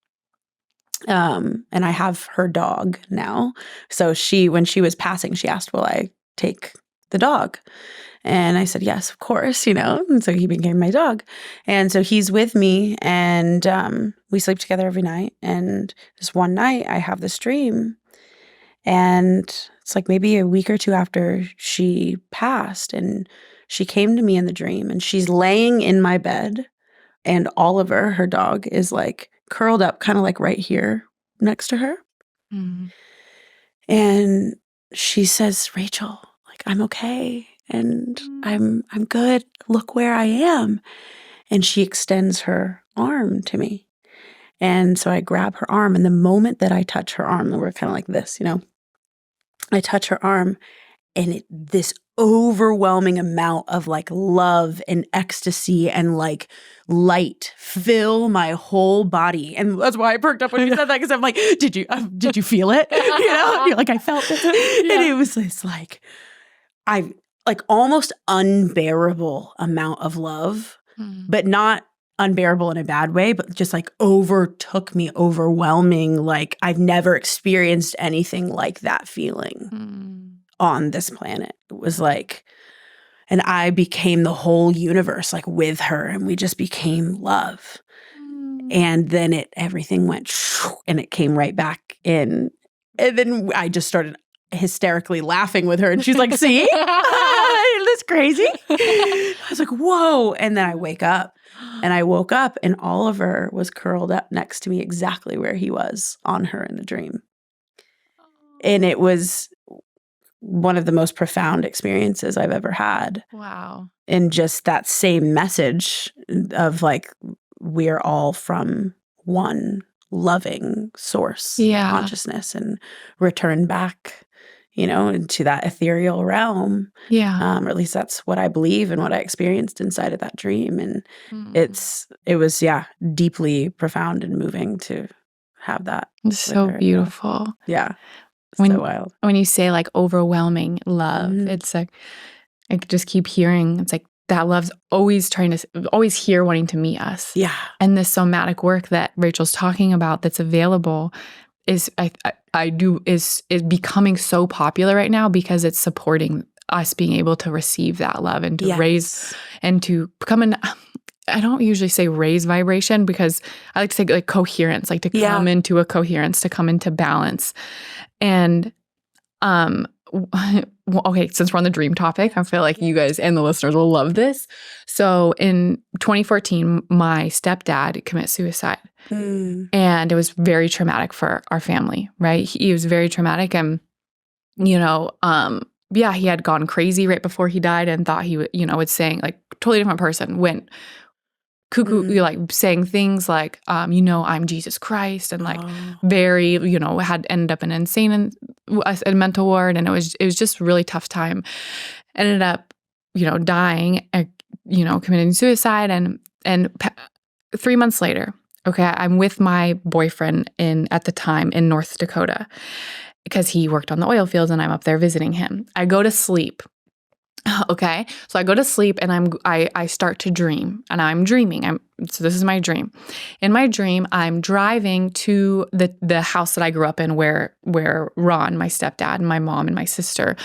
And I have her dog now. So when she was passing, she asked, will I take the dog? And I said, yes, of course, and so he became my dog. And so he's with me, and we sleep together every night. And this one night I have this dream, and it's like maybe a week or two after she passed, and she came to me in the dream, and she's laying in my bed, and Oliver, her dog, is like curled up kind of like right here next to her. Mm-hmm. And she says, Rachel, like, I'm okay. And I'm good. Look where I am. And she extends her arm to me. And so I grab her arm. And the moment that I touch her arm, and we're kind of like this, I touch her arm, and this overwhelming amount of like love and ecstasy and like light fill my whole body. And that's why I perked up when you said that, because I'm like, did you feel it? You're like, I felt it. Yeah. And it was this like, almost unbearable amount of love, but not unbearable in a bad way, but just like overtook me, overwhelming. Like I've never experienced anything like that feeling on this planet. It was like, and I became the whole universe, like with her, and we just became love. And then everything went and it came right back in. And then I just started hysterically laughing with her, and she's like, see? Isn't this crazy? I was like, whoa. And then I wake up, and I woke up, and Oliver was curled up next to me exactly where he was on her in the dream. And it was one of the most profound experiences I've ever had. Wow. And just that same message of like, we're all from one loving source consciousness, and return back, into that ethereal realm. Yeah. Or at least that's what I believe and what I experienced inside of that dream. And it was deeply profound and moving to have that. It's so beautiful. Yeah. So wild. When you say like overwhelming love, it's like, I just keep hearing, it's like that love's always here wanting to meet us. Yeah. And this somatic work that Rachel's talking about that's available is becoming so popular right now because it's supporting us being able to receive that love and to raise and to become I don't usually say raise vibration, because I like to say like coherence, like to come into a coherence, to come into balance. And okay, since we're on the dream topic, I feel like you guys and the listeners will love this. So in 2014, my stepdad committed suicide. And it was very traumatic for our family, right? He was very traumatic, and, he had gone crazy right before he died and thought he would, was saying like totally different person, went cuckoo, like saying things like, I'm Jesus Christ, and like very, had ended up in an insane and mental ward, and it was just a really tough time. Ended up, dying, committing suicide, and 3 months later, okay, I'm with my boyfriend at the time in North Dakota because he worked on the oil fields, and I'm up there visiting him. I go to sleep. Okay. So I go to sleep and I start to dream, and I'm dreaming. So this is my dream. In my dream, I'm driving to the house that I grew up in where Ron, my stepdad, and my mom and my sister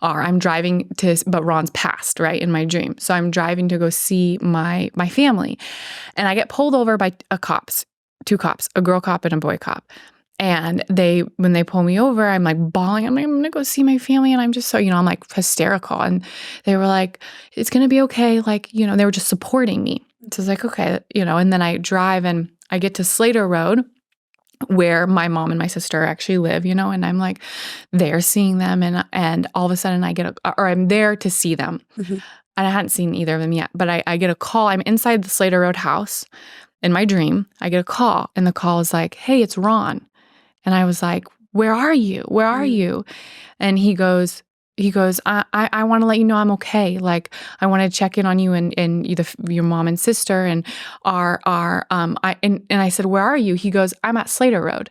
are. I'm driving but Ron's passed, right, in my dream. So I'm driving to go see my family, and I get pulled over by two cops, a girl cop and a boy cop. And when they pull me over, I'm like bawling. I'm like, I'm going to go see my family. And I'm just so, I'm like hysterical. And they were like, it's going to be okay. Like, they were just supporting me. So I was like, okay, and then I drive and I get to Slater Road where my mom and my sister actually live, and I'm like there seeing them. And all of a sudden I'm there to see them. Mm-hmm. And I hadn't seen either of them yet, but I get a call. I'm inside the Slater Road house in my dream. I get a call, and the call is like, hey, it's Ron. And I was like, where are you? Where are you? And he goes, I want to let you know I'm okay. Like, I want to check in on you and either your mom and sister and and I said, where are you? He goes, I'm at Slater Road.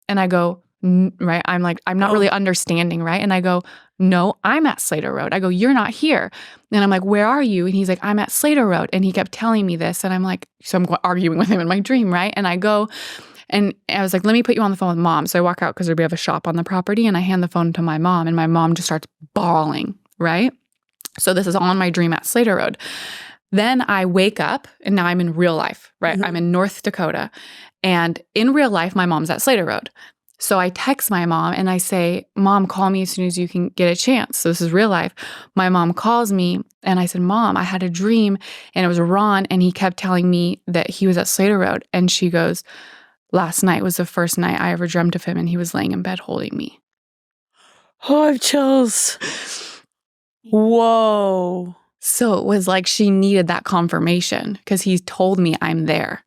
And I go, right. I'm like, I'm not really understanding. Right. And I go, no, I'm at Slater Road. I go, you're not here. And I'm like, where are you? And he's like, I'm at Slater Road. And he kept telling me this. And I'm like, so I'm arguing with him in my dream. Right. And I go, and I was like, let me put you on the phone with mom. So I walk out because we have a shop on the property, and I hand the phone to my mom, and my mom just starts bawling, right? So this is all in my dream at Slater Road. Then I wake up, and now I'm in real life, right? Mm-hmm. I'm in North Dakota. And in real life, my mom's at Slater Road. So I text my mom, and I say, Mom, call me as soon as you can get a chance. So this is real life. My mom calls me, and I said, Mom, I had a dream, and it was Ron, and he kept telling me that he was at Slater Road. And she goes, last night was the first night I ever dreamt of him, and he was laying in bed holding me. Oh, I have chills. Whoa. So it was like she needed that confirmation because he told me I'm there.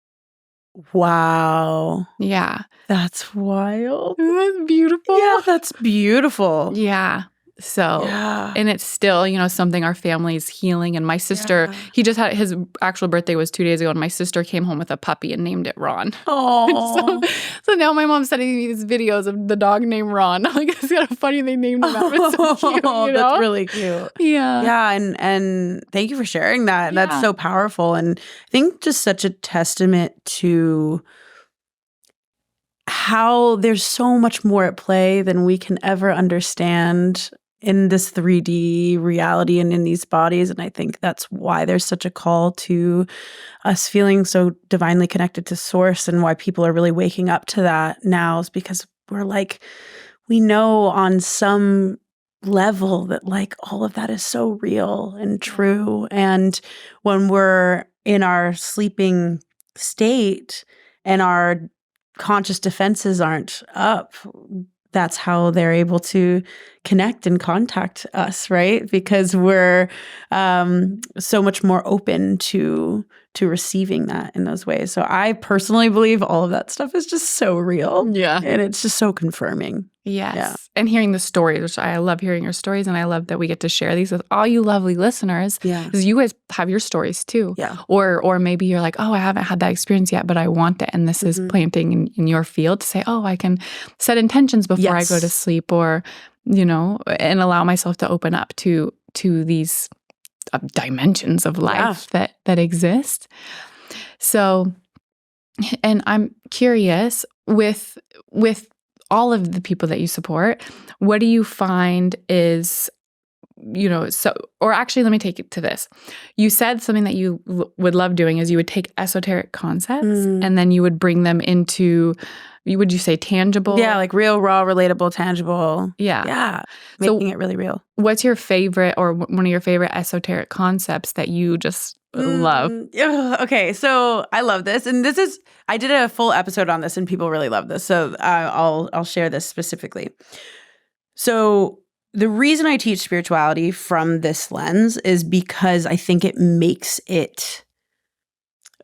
Wow. Yeah. That's wild. Isn't that beautiful? Yeah, that's beautiful. Yeah. So, and it's still, something our family's healing. And my sister, he just had his actual birthday was 2 days ago, and my sister came home with a puppy and named it Ron. Oh. so now my mom's sending me these videos of the dog named Ron. Like, it's kind of funny they named him after. It's so cute, That's really cute. Yeah. Yeah, and thank you for sharing that. Yeah. That's so powerful. And I think just such a testament to how there's so much more at play than we can ever understand in this 3D reality and in these bodies. And I think that's why there's such a call to us feeling so divinely connected to source, and why people are really waking up to that now, is because we're like, we know on some level that like all of that is so real and true. And when we're in our sleeping state and our conscious defenses aren't up, that's how they're able to connect and contact us, right? Because we're so much more open to receiving that in those ways. So I personally believe all of that stuff is just so real. Yeah. And it's just so confirming. Yes. Yeah. And hearing the stories, which I love hearing your stories, and I love that we get to share these with all you lovely listeners. Yeah. Because you guys have your stories too. Yeah. Or maybe you're like, oh, I haven't had that experience yet, but I want it. And this is planting in your field to say, oh, I can set intentions before I go to sleep, or, and allow myself to open up to these dimensions of life that exist. So, and I'm curious with all of the people that you support, what do you find is, or actually, let me take it to this. You said something that you would love doing is you would take esoteric concepts and then you would bring them into, would you say tangible? Yeah, like real, raw, relatable, tangible. Yeah. Yeah. Making it really real. What's your favorite, or one of your favorite esoteric concepts that you just love? Okay, so I love this. And I did a full episode on this and people really love this. So I'll share this specifically. So the reason I teach spirituality from this lens is because I think it makes it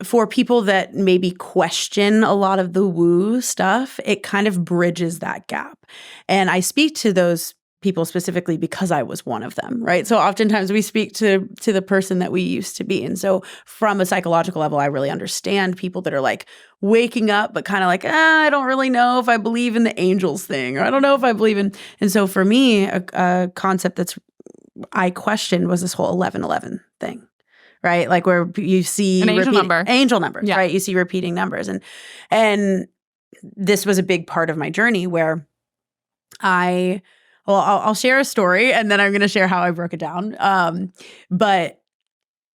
for people that maybe question a lot of the woo stuff, it kind of bridges that gap. And I speak to those people specifically because I was one of them, right? So oftentimes we speak to the person that we used to be. And so from a psychological level, I really understand people that are like waking up, but kind of like, I don't really know if I believe in the angels thing, or I don't know if I believe in. And so for me, a concept I questioned was this whole 1111 thing. Right? Like where you see an angel numbers, right? You see repeating numbers. And this was a big part of my journey where I'll share a story and then I'm going to share how I broke it down. But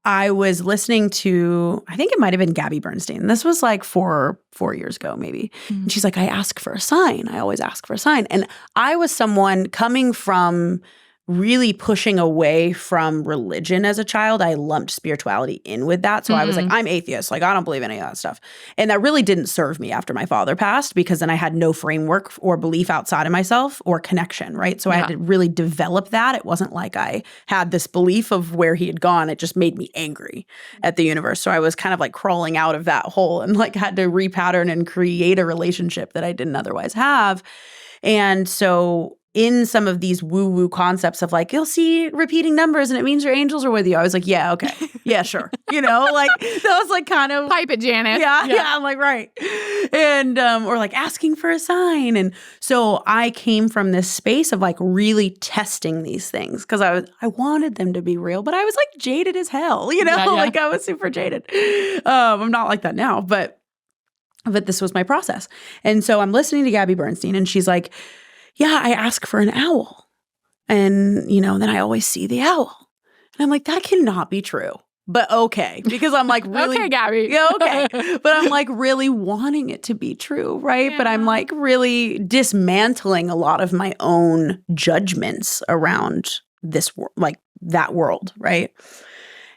I was listening to, I think it might have been Gabby Bernstein. This was like 4 years ago, maybe. Mm-hmm. And she's like, I ask for a sign. I always ask for a sign. And I was someone coming from really pushing away from religion as a child. I lumped spirituality in with that. So I was like, I'm atheist. Like, I don't believe any of that stuff. And that really didn't serve me after my father passed, because then I had no framework or belief outside of myself or connection, right? So I had to really develop that. It wasn't like I had this belief of where he had gone. It just made me angry at the universe. So I was kind of like crawling out of that hole and like had to repattern and create a relationship that I didn't otherwise have. And so in some of these woo-woo concepts of like, you'll see repeating numbers and it means your angels are with you. I was like, yeah, okay. Yeah, sure. You know, like that was like kind of pipe it, Janice. Yeah. I'm like, right. And or like asking for a sign. And so I came from this space of like really testing these things because I wanted them to be real, but I was like jaded as hell, you know, like I was super jaded. I'm not like that now, but this was my process. And so I'm listening to Gabby Bernstein and she's like, yeah, I ask for an owl. And, you know, then I always see the owl. And I'm like, that cannot be true. But okay. Because I'm like really. Okay, Gabby. Yeah, okay. But I'm like really wanting it to be true, right? Yeah. But I'm like really dismantling a lot of my own judgments around this, like that world, right?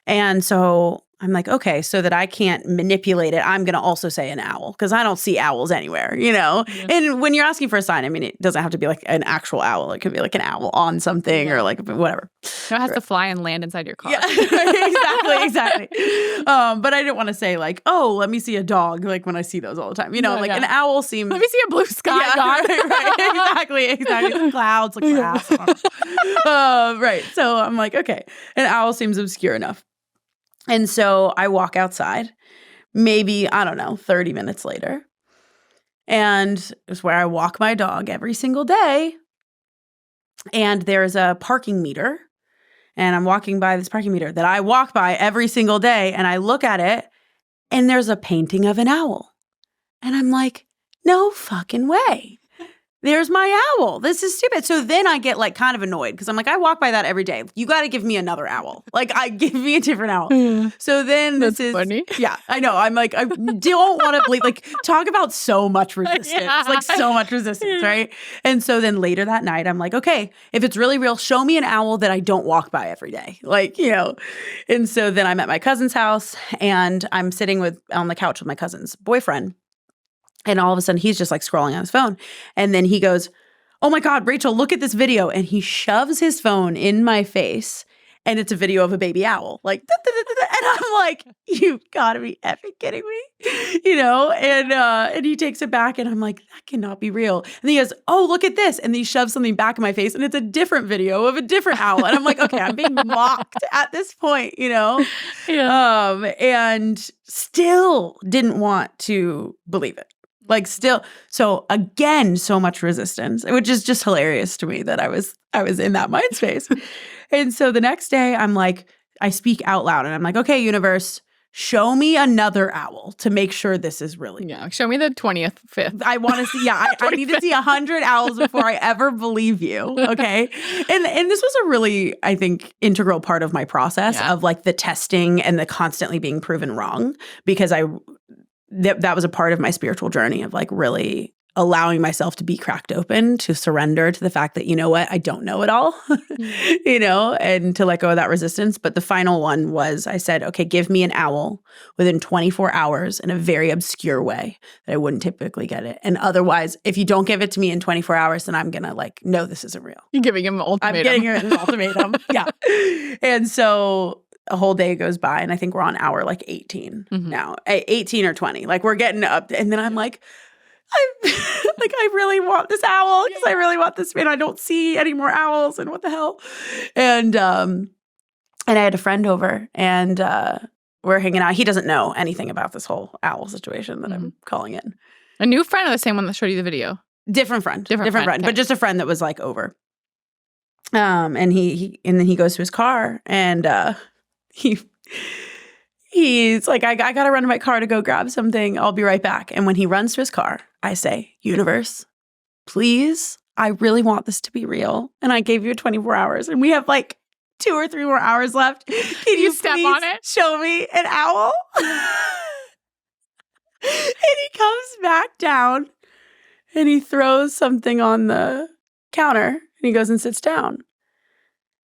And so I'm like, okay, so that I can't manipulate it, I'm going to also say an owl because I don't see owls anywhere, you know? Yeah. And when you're asking for a sign, I mean, it doesn't have to be like an actual owl. It could be like an owl on something or like whatever. No, it has to fly and land inside your car. Yeah, exactly. But I didn't want to say like, oh, let me see a dog, like when I see those all the time. You know, an owl seems... Let me see a blue sky dog. Right. Exactly. Clouds, like grass. Right. So I'm like, okay, an owl seems obscure enough. And so I walk outside, maybe, I don't know, 30 minutes later. And it's where I walk my dog every single day. And there's a parking meter. And I'm walking by this parking meter that I walk by every single day. And I look at it and there's a painting of an owl. And I'm like, no fucking way. There's my owl. This is stupid. So then I get like kind of annoyed because I'm like, I walk by that every day. You got to give me another owl. Like give me a different owl. Yeah. So then That's funny. Yeah, I know. I'm like, I don't want to believe, like talk about so much resistance, like so much resistance, right? And so then later that night, I'm like, okay, if it's really real, show me an owl that I don't walk by every day. Like, you know, and so then I'm at my cousin's house and I'm sitting on the couch with my cousin's boyfriend. And all of a sudden, he's just like scrolling on his phone. And then he goes, oh my God, Rachel, look at this video. And he shoves his phone in my face. And it's a video of a baby owl. Like, and I'm like, you've got to be effing kidding me. You know? And he takes it back. And I'm like, that cannot be real. And he goes, oh, look at this. And he shoves something back in my face. And it's a different video of a different owl. And I'm like, okay, I'm being mocked at this point, you know? Yeah. And still didn't want to believe it. Like still, so again, so much resistance, which is just hilarious to me that I was in that mind space. And so the next day I'm like, I speak out loud and I'm like, okay, universe, show me another owl to make sure this is really. Yeah, show me the 20th, 5th. I want to see, I need to see 100 owls before I ever believe you, okay? And this was a really, I think, integral part of my process of like the testing and the constantly being proven wrong because that was a part of my spiritual journey of like really allowing myself to be cracked open, to surrender to the fact that, you know what, I don't know it all, you know, and to let go of that resistance. But the final one was I said, okay, give me an owl within 24 hours in a very obscure way that I wouldn't typically get it. And otherwise, if you don't give it to me in 24 hours, then I'm going to like, no, this isn't real. You're giving him an ultimatum. I'm getting an ultimatum. Yeah. And so a whole day goes by, and I think we're on hour like 18 now, 18 or 20. Like we're getting up, and then I'm like, I really want this owl because I really want this, and I don't see any more owls, and what the hell? And I had a friend over, and we're hanging out. He doesn't know anything about this whole owl situation that I'm calling in. A new friend or the same one that showed you the video? Different friend, different friend, okay. But just a friend that was like over. And then he goes to his car, and he's like, I gotta run to my car to go grab something. I'll be right back. And when he runs to his car, I say, universe, please, I really want this to be real. And I gave you 24 hours, and we have like 2 or 3 more hours left. Can you step on it? Show me an owl? And he comes back down, and he throws something on the counter, and he goes and sits down.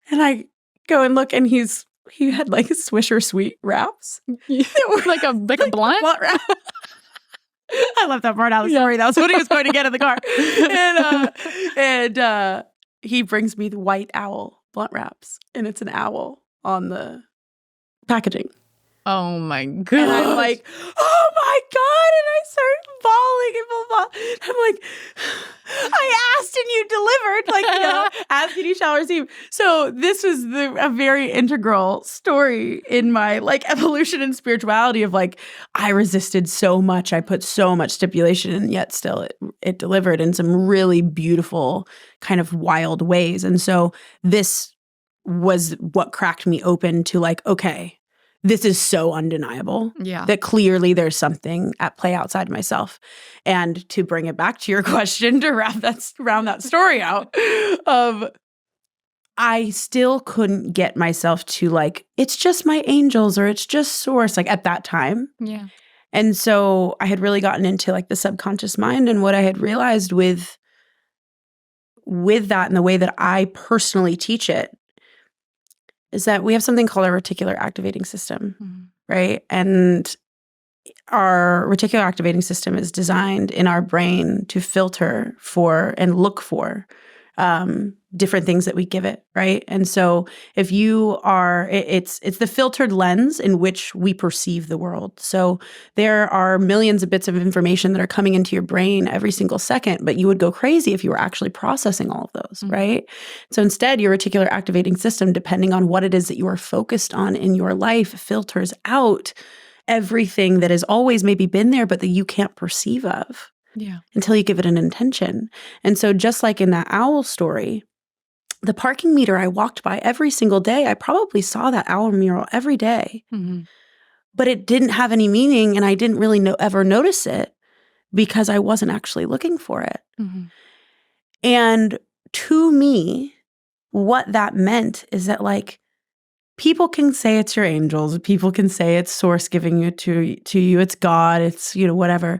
And I go and look, and he had like Swisher Sweet wraps. like a blunt? Blunt wrap. I left that part out of the story. That was what he was going to get in the car. And he brings me the white owl blunt wraps, and it's an owl on the packaging. Oh my God. And I'm like, oh my God. And I start bawling and I'm like, I asked and you delivered. Like, ask and you shall receive. So this was a very integral story in my like evolution and spirituality of like, I resisted so much. I put so much stipulation, and yet still it delivered in some really beautiful kind of wild ways. And so this was what cracked me open to like, okay, this is so undeniable that clearly there's something at play outside myself. And to bring it back to your question, to round that story out, I still couldn't get myself to like, it's just my angels or it's just source, like at that time. Yeah. And so I had really gotten into like the subconscious mind, and what I had realized with that and the way that I personally teach it is that we have something called our reticular activating system, right? And our reticular activating system is designed in our brain to filter for and look for different things that we give it, right? And so if you are, it's the filtered lens in which we perceive the world. So there are millions of bits of information that are coming into your brain every single second, but you would go crazy if you were actually processing all of those, right? So instead, your reticular activating system, depending on what it is that you are focused on in your life, filters out everything that has always maybe been there, but that you can't perceive of. Yeah. Until you give it an intention. And so just like in that owl story, the parking meter I walked by every single day, I probably saw that owl mural every day. But it didn't have any meaning, and I didn't really ever notice it because I wasn't actually looking for it. And to me, what that meant is that like people can say it's your angels, people can say it's source giving you to you, it's God, it's, you know, whatever.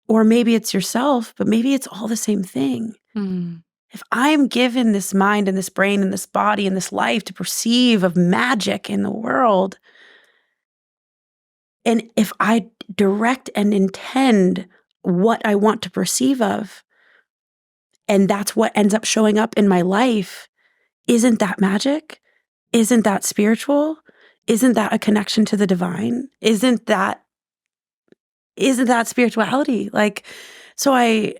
Or maybe it's yourself, but maybe it's all the same thing. If I'm given this mind and this brain and this body and this life to perceive of magic in the world, and if I direct and intend what I want to perceive of, and that's what ends up showing up in my life, isn't that magic? Isn't that spiritual? Isn't that a connection to the divine? Isn't that spirituality? Like, so I,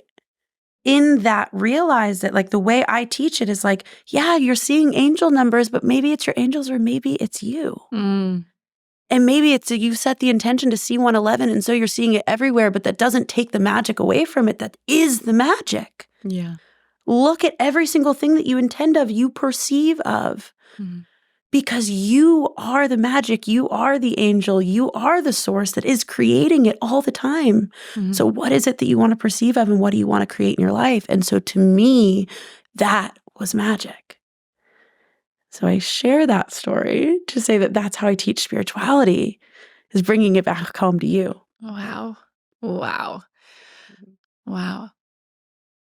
in that, realized that like the way I teach it is like, yeah, you're seeing angel numbers, but maybe it's your angels or maybe it's you. And maybe it's you set the intention to see 111, and so you're seeing it everywhere, but that doesn't take the magic away from it. That is the magic. Yeah. Look at every single thing that you intend of, you perceive of. Because you are the magic, you are the angel, you are the source that is creating it all the time. So what is it that you want to perceive of, and what do you want to create in your life? And so to me, that was magic. So I share that story to say that that's how I teach spirituality, is bringing it back home to you. Wow. Wow. Wow.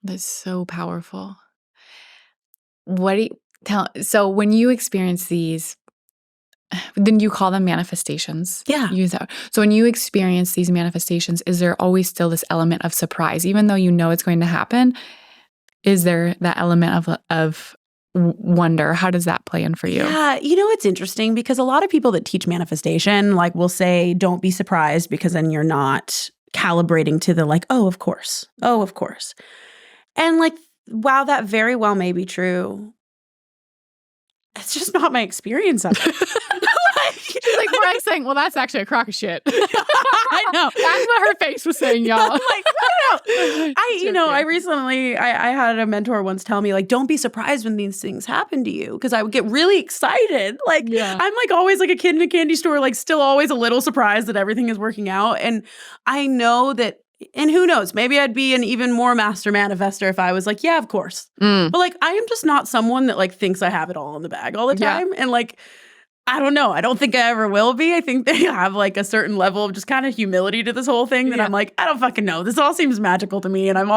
That's so powerful. What do you so when you experience these, then you call them manifestations. Yeah. Use that. So when you experience these manifestations, is there always still this element of surprise, even though you know it's going to happen? Is there that element of wonder? How does that play in for you? Yeah, it's interesting because a lot of people that teach manifestation like will say, don't be surprised because then you're not calibrating to the like, oh, of course. Oh, of course. And like, while that very well may be true, it's just not my experience of it. She's like, Mark's saying, well, that's actually a crock of shit. I know. That's what her face was saying, y'all. I'm like, I recently, I had a mentor once tell me, like, don't be surprised when these things happen to you. Because I would get really excited. Like, I'm like always like a kid in a candy store, like still always a little surprised that everything is working out. And I know that, and who knows, maybe I'd be an even more master manifester if I was like, yeah, of course. But like, I am just not someone that like thinks I have it all in the bag all the time. And like, I don't know. I don't think I ever will be. I think they have like a certain level of just kind of humility to this whole thing that I'm like, I don't fucking know. This all seems magical to me. And I'm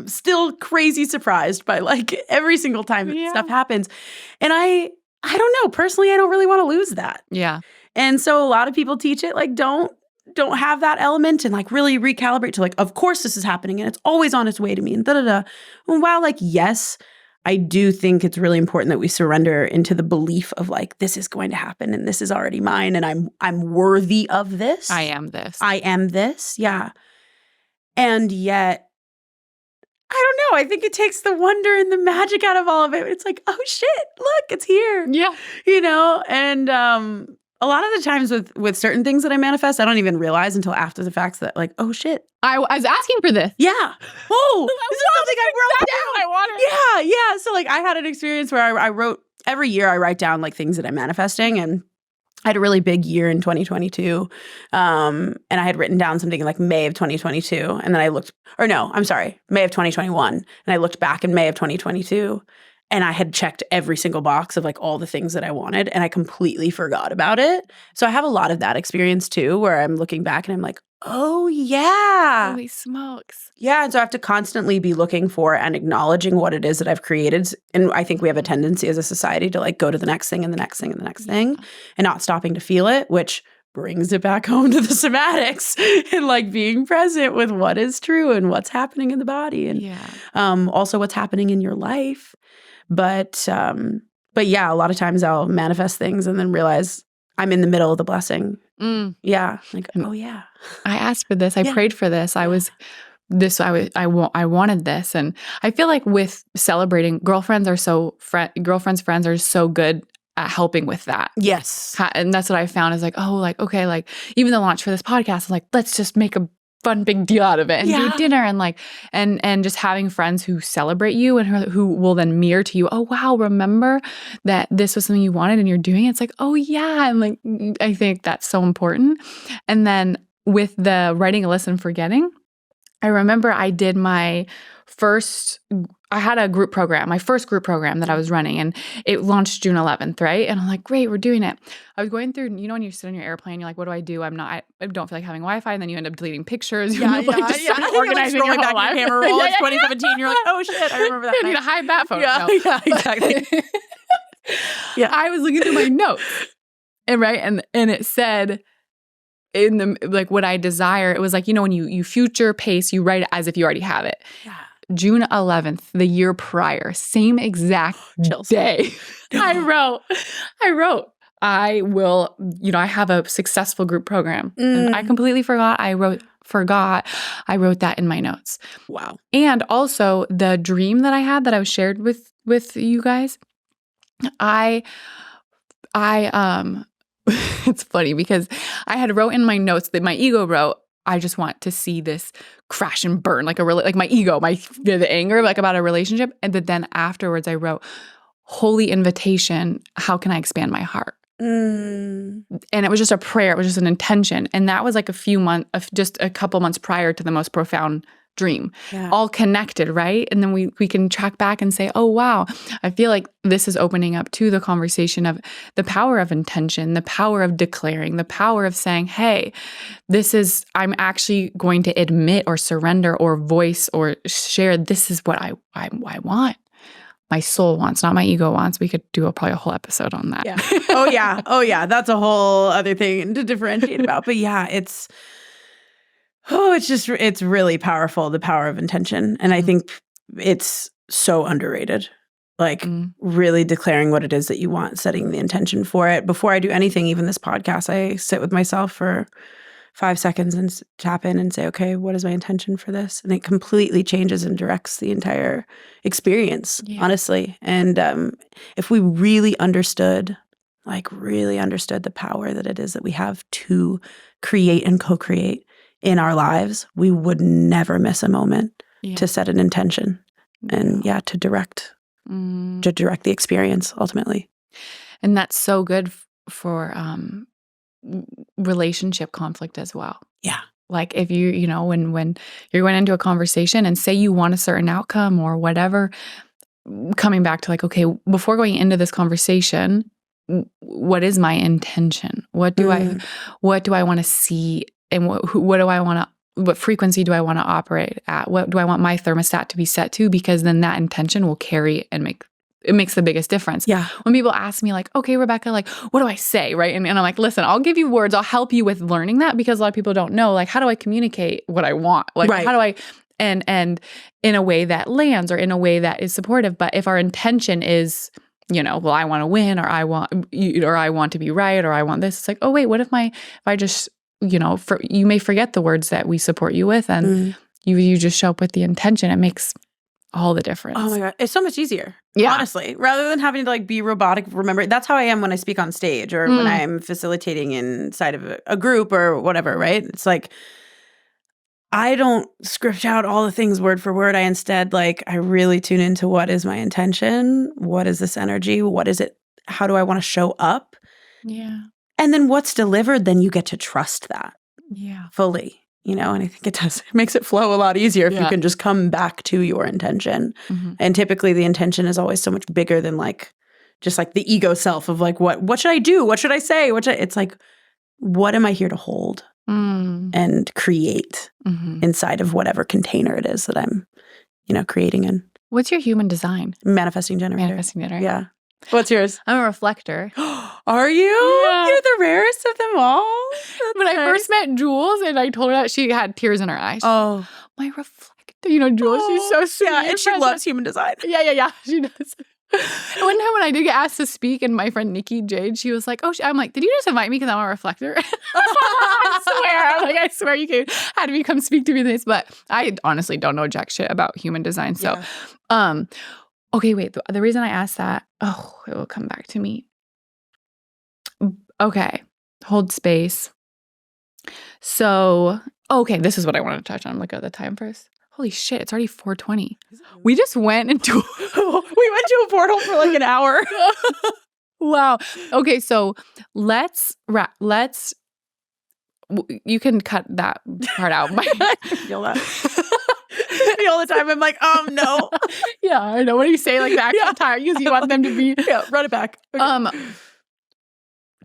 still crazy surprised by like every single time that stuff happens. And I don't know. Personally, I don't really want to lose that. Yeah. And so a lot of people teach it like, don't have that element and like really recalibrate to like, of course this is happening and it's always on its way to me and da-da-da. And while like, yes, I do think it's really important that we surrender into the belief of like, this is going to happen and this is already mine and I'm worthy of this. I am this. I am this. Yeah. And yet, I don't know. I think it takes the wonder and the magic out of all of it. It's like, oh shit, look, it's here. Yeah. And a lot of the times with certain things that I manifest, I don't even realize until after the fact that like, oh shit. I was asking for this. Yeah. Oh, this is something I wrote down. I wanted. Yeah. So like I had an experience where I wrote, every year I write down like things that I'm manifesting, and I had a really big year in 2022. And I had written down something in like May of 2022. And then May of 2021. And I looked back in May of 2022. And I had checked every single box of like all the things that I wanted, and I completely forgot about it. So I have a lot of that experience too, where I'm looking back and I'm like, oh yeah. Holy smokes. Yeah. And so I have to constantly be looking for and acknowledging what it is that I've created. And I think we have a tendency as a society to like go to the next thing and the next thing and the next thing and not stopping to feel it, which brings it back home to the somatics and like being present with what is true and what's happening in the body and also what's happening in your life. But yeah, a lot of times I'll manifest things and then realize I'm in the middle of the blessing. Yeah. Like, oh yeah. I asked for this. I prayed for this. I wanted this. And I feel like with celebrating, friends are so good at helping with that. Yes. And that's what I found is like, oh, like, okay, like even the launch for this podcast, like, let's just make a fun big deal out of it and do dinner and like and just having friends who celebrate you and who will then mirror to you, oh wow, remember that this was something you wanted and you're doing it. It's like, oh yeah. And like I think that's so important. And then with the writing a list and forgetting, I remember I did my first group program that I was running, and it launched June 11th, right? And I'm like, great, we're doing it. I was going through, when you sit on your airplane, you're like, what do I do? I don't feel like having Wi-Fi, and then you end up deleting pictures. Organizing your whole life. Camera roll. It's 2017. You're like, oh shit, I remember that. I need to hide that photo. Yeah, exactly. I was looking through my notes, and it said, in the like what I desire, it was like, when you future pace, you write it as if you already have it. Yeah. June 11th, the year prior, same exact day. I wrote, I will, I have a successful group program. And I completely forgot. I wrote that in my notes. Wow. And also the dream that I had that I was shared with you guys, it's funny because I had wrote in my notes that my ego wrote, I just want to see this crash and burn, like my ego, the anger, like about a relationship. And then afterwards I wrote, holy invitation, how can I expand my heart? And it was just a prayer. It was just an intention. And that was like just a couple months prior to the most profound dream, all connected, right? And then we can track back and say, oh, wow, I feel like this is opening up to the conversation of the power of intention, the power of declaring, the power of saying, hey, I'm actually going to admit or surrender or voice or share, this is what I want. My soul wants, not my ego wants. We could do probably a whole episode on that. Yeah. Oh yeah. That's a whole other thing to differentiate about. But yeah, it's really powerful, the power of intention. And I think it's so underrated. Like really declaring what it is that you want, setting the intention for it. Before I do anything, even this podcast, I sit with myself for 5 seconds and tap in and say, okay, what is my intention for this? And it completely changes and directs the entire experience, honestly. And if we really understood the power that it is that we have to create and co-create in our lives, we would never miss a moment to set an intention and to direct the experience ultimately. And that's so good for relationship conflict as well. Yeah. Like if you know, when you're going into a conversation and say you want a certain outcome or whatever, coming back to like, okay, before going into this conversation, what is my intention? What do I want to see, and what do I want to, what frequency do I want to operate at? What do I want my thermostat to be set to? Because then that intention will carry and it makes the biggest difference. Yeah. When people ask me like, okay, Rebecca, like, what do I say? Right. And I'm like, listen, I'll give you words. I'll help you with learning that, because a lot of people don't know, like, how do I communicate what I want? Like, how do I, and in a way that lands or in a way that is supportive. But if our intention is, you know, well, I want to win, or I want to be right, or I want this, it's like, oh wait, what if I just, you know, you may forget the words that we support you with, and you just show up with the intention. It makes all the difference. Oh my God. It's so much easier. Honestly, rather than having to like be robotic, remember, that's how I am when I speak on stage or when I'm facilitating inside of a group or whatever, right? It's like, I don't script out all the things word for word. I instead, like, I really tune into what is my intention? What is this energy? What is it? How do I want to show up? Yeah. And then what's delivered, then you get to trust that fully. You know, and I think it makes it flow a lot easier if you can just come back to your intention. And typically the intention is always so much bigger than like, just like the ego self of like, what should I do? What should I say? It's like, what am I here to hold and create inside of whatever container it is that I'm, you know, creating in. What's your human design? Manifesting generator. Yeah. What's yours? I'm a reflector. Are you? Yeah. You're the rarest of them all. When I first met Jules and I told her that, she had tears in her eyes. Oh, my reflector. You know, Jules, she's so sweet. Yeah, and she loves human design. Yeah, she does. And one time when I did get asked to speak, and my friend Nikki Jade, she was like, I'm like, did you just invite me because I'm a reflector? I swear you had me come speak to me this. But I honestly don't know jack shit about human design. So, okay, wait. The reason I asked that, it will come back to me. Okay, hold space. So, okay, this is what I wanted to touch on. Look at the time first. Holy shit, it's already 4:20. We just went into a portal for like an hour. Wow. Okay, so let's you can cut that part out. Feel that. Me all the time. I'm like, no. Yeah, I know. What do you say like the actual time? Because you want them to be run it back. Okay.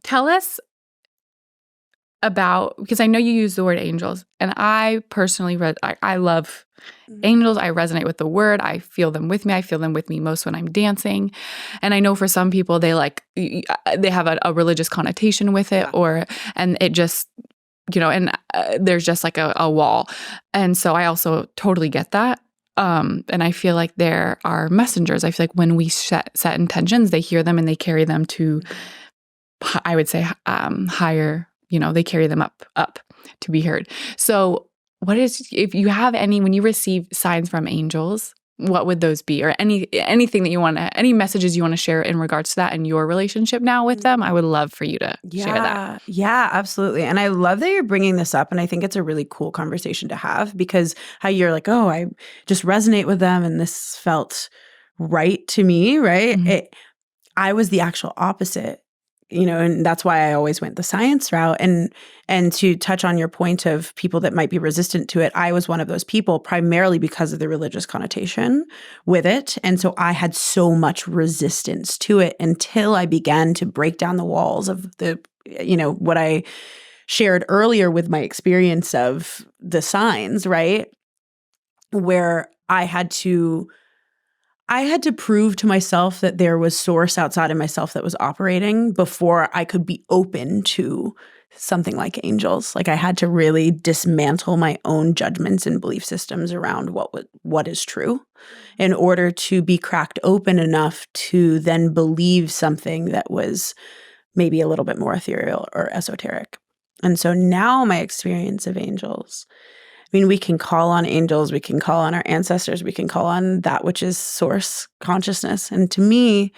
Tell us about, because I know you use the word angels, and I personally I love angels. I resonate with the word. I feel them with me. I feel them with me most when I'm dancing. And I know for some people they have a religious connotation with it, and it just, you know, and there's just like a wall. And so I also totally get that. And I feel like there are messengers. I feel like when we set intentions, they hear them and they carry them to, I would say, higher, you know, they carry them up to be heard. So if you have when you receive signs from angels, what would those be? Or anything that any messages you want to share in regards to that and your relationship now with them? I would love for you to share that. Yeah, absolutely. And I love that you're bringing this up. And I think it's a really cool conversation to have, because how you're like, I just resonate with them and this felt right to me, right? Mm-hmm. I was the actual opposite. You know, and that's why I always went the science route. And to touch on your point of people that might be resistant to it, I was one of those people primarily because of the religious connotation with it. And so I had so much resistance to it until I began to break down the walls of what I shared earlier with my experience of the signs, right? Where I had to I had to prove to myself that there was source outside of myself that was operating before I could be open to something like angels. Like I had to really dismantle my own judgments and belief systems around what is true in order to be cracked open enough to then believe something that was maybe a little bit more ethereal or esoteric. And so now my experience of angels, I mean, we can call on angels, we can call on our ancestors, we can call on that which is source consciousness. And to me,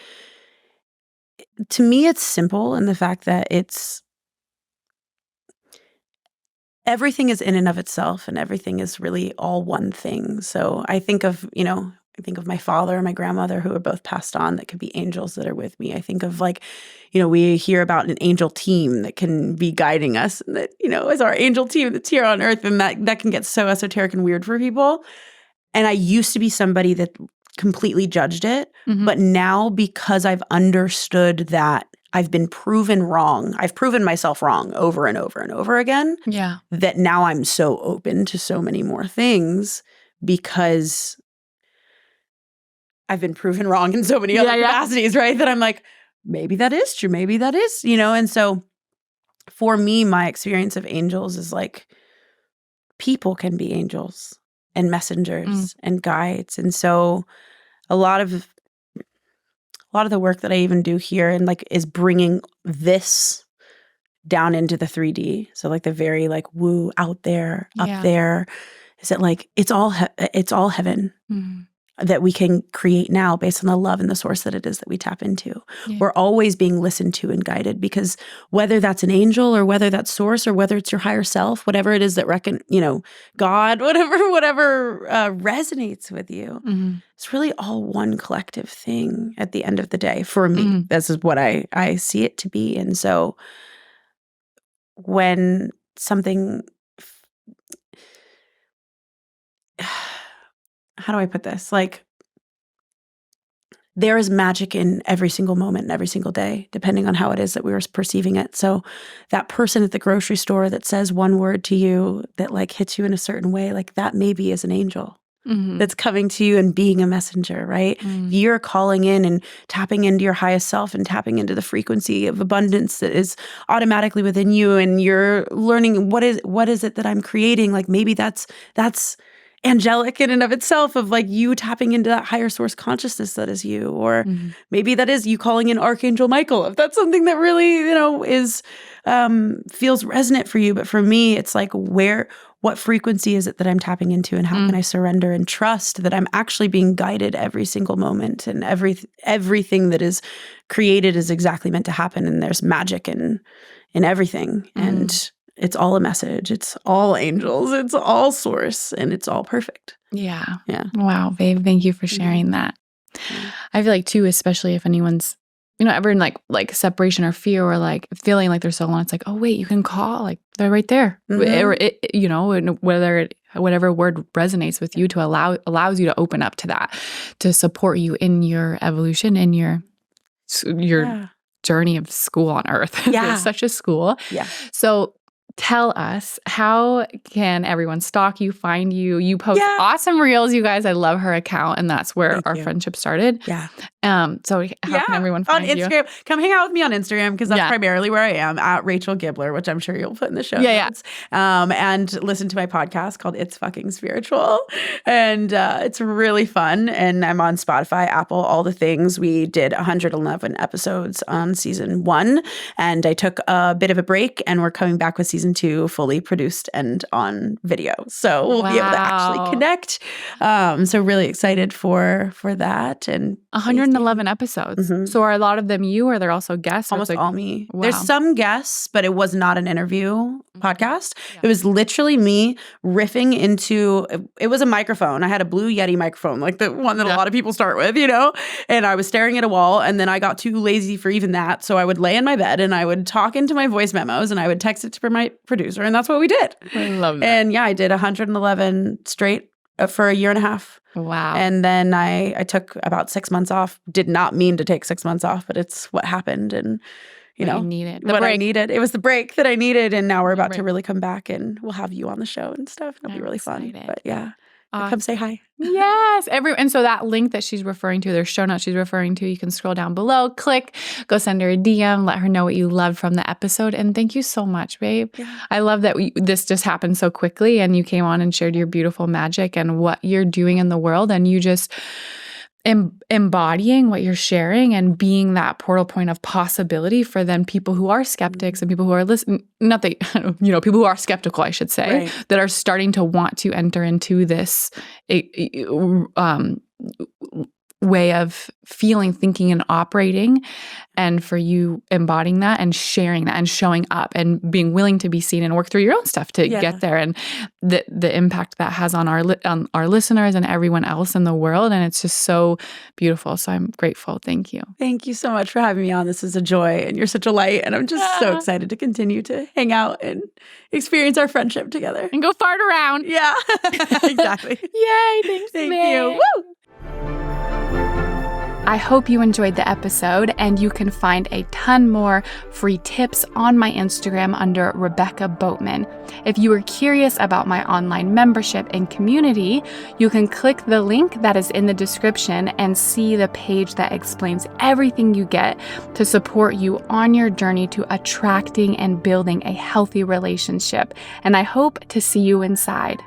it's simple in the fact that everything is in and of itself, and everything is really all one thing. So I think of my father and my grandmother who are both passed on that could be angels that are with me. I think of we hear about an angel team that can be guiding us, and that, is our angel team that's here on earth. And that can get so esoteric and weird for people. And I used to be somebody that completely judged it. Mm-hmm. But now, because I've understood that I've been proven wrong, I've proven myself wrong over and over and over again. Yeah. That now I'm so open to so many more things because I've been proven wrong in so many other capacities, right? That I'm like, maybe that is true. Maybe that is, And so for me, my experience of angels is like people can be angels and messengers and guides. And so a lot of the work that I even do here and is bringing this down into the 3D. So the very woo out there, up there, is that it's all heaven. Mm-hmm. That we can create now based on the love and the source that it is that we tap into. Yeah. We're always being listened to and guided, because whether that's an angel or whether that's source or whether it's your higher self, whatever it is that God, whatever resonates with you, it's really all one collective thing at the end of the day. For me, this is what I see it to be. And so when something, how do I put this? There is magic in every single moment and every single day, depending on how it is that we are perceiving it. So that person at the grocery store that says one word to you that hits you in a certain way, that maybe is an angel that's coming to you and being a messenger, right? You're calling in and tapping into your highest self and tapping into the frequency of abundance that is automatically within you, and you're learning what is it that I'm creating. Maybe that's angelic in and of itself, of you tapping into that higher source consciousness that is you, or maybe that is you calling in Archangel Michael, if that's something that really is feels resonant for you. But for me, it's what frequency is it that I'm tapping into, and how can I surrender and trust that I'm actually being guided every single moment, and everything that is created is exactly meant to happen, and there's magic in everything. And it's all a message. It's all angels. It's all source, and it's all perfect. Yeah. Yeah. Wow, babe. Thank you for sharing that. I feel too, especially if anyone's, ever in like separation or fear, or feeling they're so alone, it's oh wait, you can call, they're right there. Or whatever word resonates with you to allows you to open up to that, to support you in your evolution, in your journey of school on earth. Yeah. It's such a school. Yeah. So tell us, how can everyone stalk you, find you? You post awesome reels, you guys. I love her account, and that's where our friendship started. Yeah. So how can everyone find you? On Instagram. Come hang out with me on Instagram, because that's primarily where I am, at Rachel Gibler, which I'm sure you'll put in the show notes. And listen to my podcast called It's Fucking Spiritual. And it's really fun. And I'm on Spotify, Apple, all the things. We did 111 episodes on season 1. And I took a bit of a break, and we're coming back with season 2 fully produced and on video. So we'll be able to actually connect. So really excited for that. And 111 episodes. So are a lot of them you, or they're also guests? Almost all me. Wow. There's some guests, but it was not an interview podcast. Yeah. It was literally me riffing into, it was a microphone. I had a Blue Yeti microphone, the one that a lot of people start with, and I was staring at a wall, and then I got too lazy for even that. So I would lay in my bed, and I would talk into my voice memos, and I would text it to my producer, and that's what we did. I love that. And I did 111 straight for a year and a half. Wow. And then I took about 6 months off. Did not mean to take 6 months off, but it's what happened. And, you needed. What I needed. It was the break that I needed. And now we're about to really come back, and we'll have you on the show and stuff. It'll be really fun. But yeah. Come say hi. Yes. And so that link that she's referring to, there's show notes she's referring to, you can scroll down below, click, go send her a DM, let her know what you loved from the episode. And thank you so much, babe. Yeah. I love that this just happened so quickly and you came on and shared your beautiful magic and what you're doing in the world. And you just embodying what you're sharing and being that portal point of possibility for then people who are skeptics and people who are listening, not that, people who are skeptical, I should say, that are starting to want to enter into this way of feeling, thinking, and operating, and for you embodying that and sharing that and showing up and being willing to be seen and work through your own stuff to get there, and the impact that has on our listeners and everyone else in the world. And it's just so beautiful. So I'm grateful. Thank you. Thank you so much for having me on. This is a joy, and you're such a light. And I'm just so excited to continue to hang out and experience our friendship together and go fart around. Yeah, exactly. Yay! Thanks, thank you. Woo! I hope you enjoyed the episode, and you can find a ton more free tips on my Instagram under Rebecca Boatman. If you are curious about my online membership and community, you can click the link that is in the description and see the page that explains everything you get to support you on your journey to attracting and building a healthy relationship. And I hope to see you inside.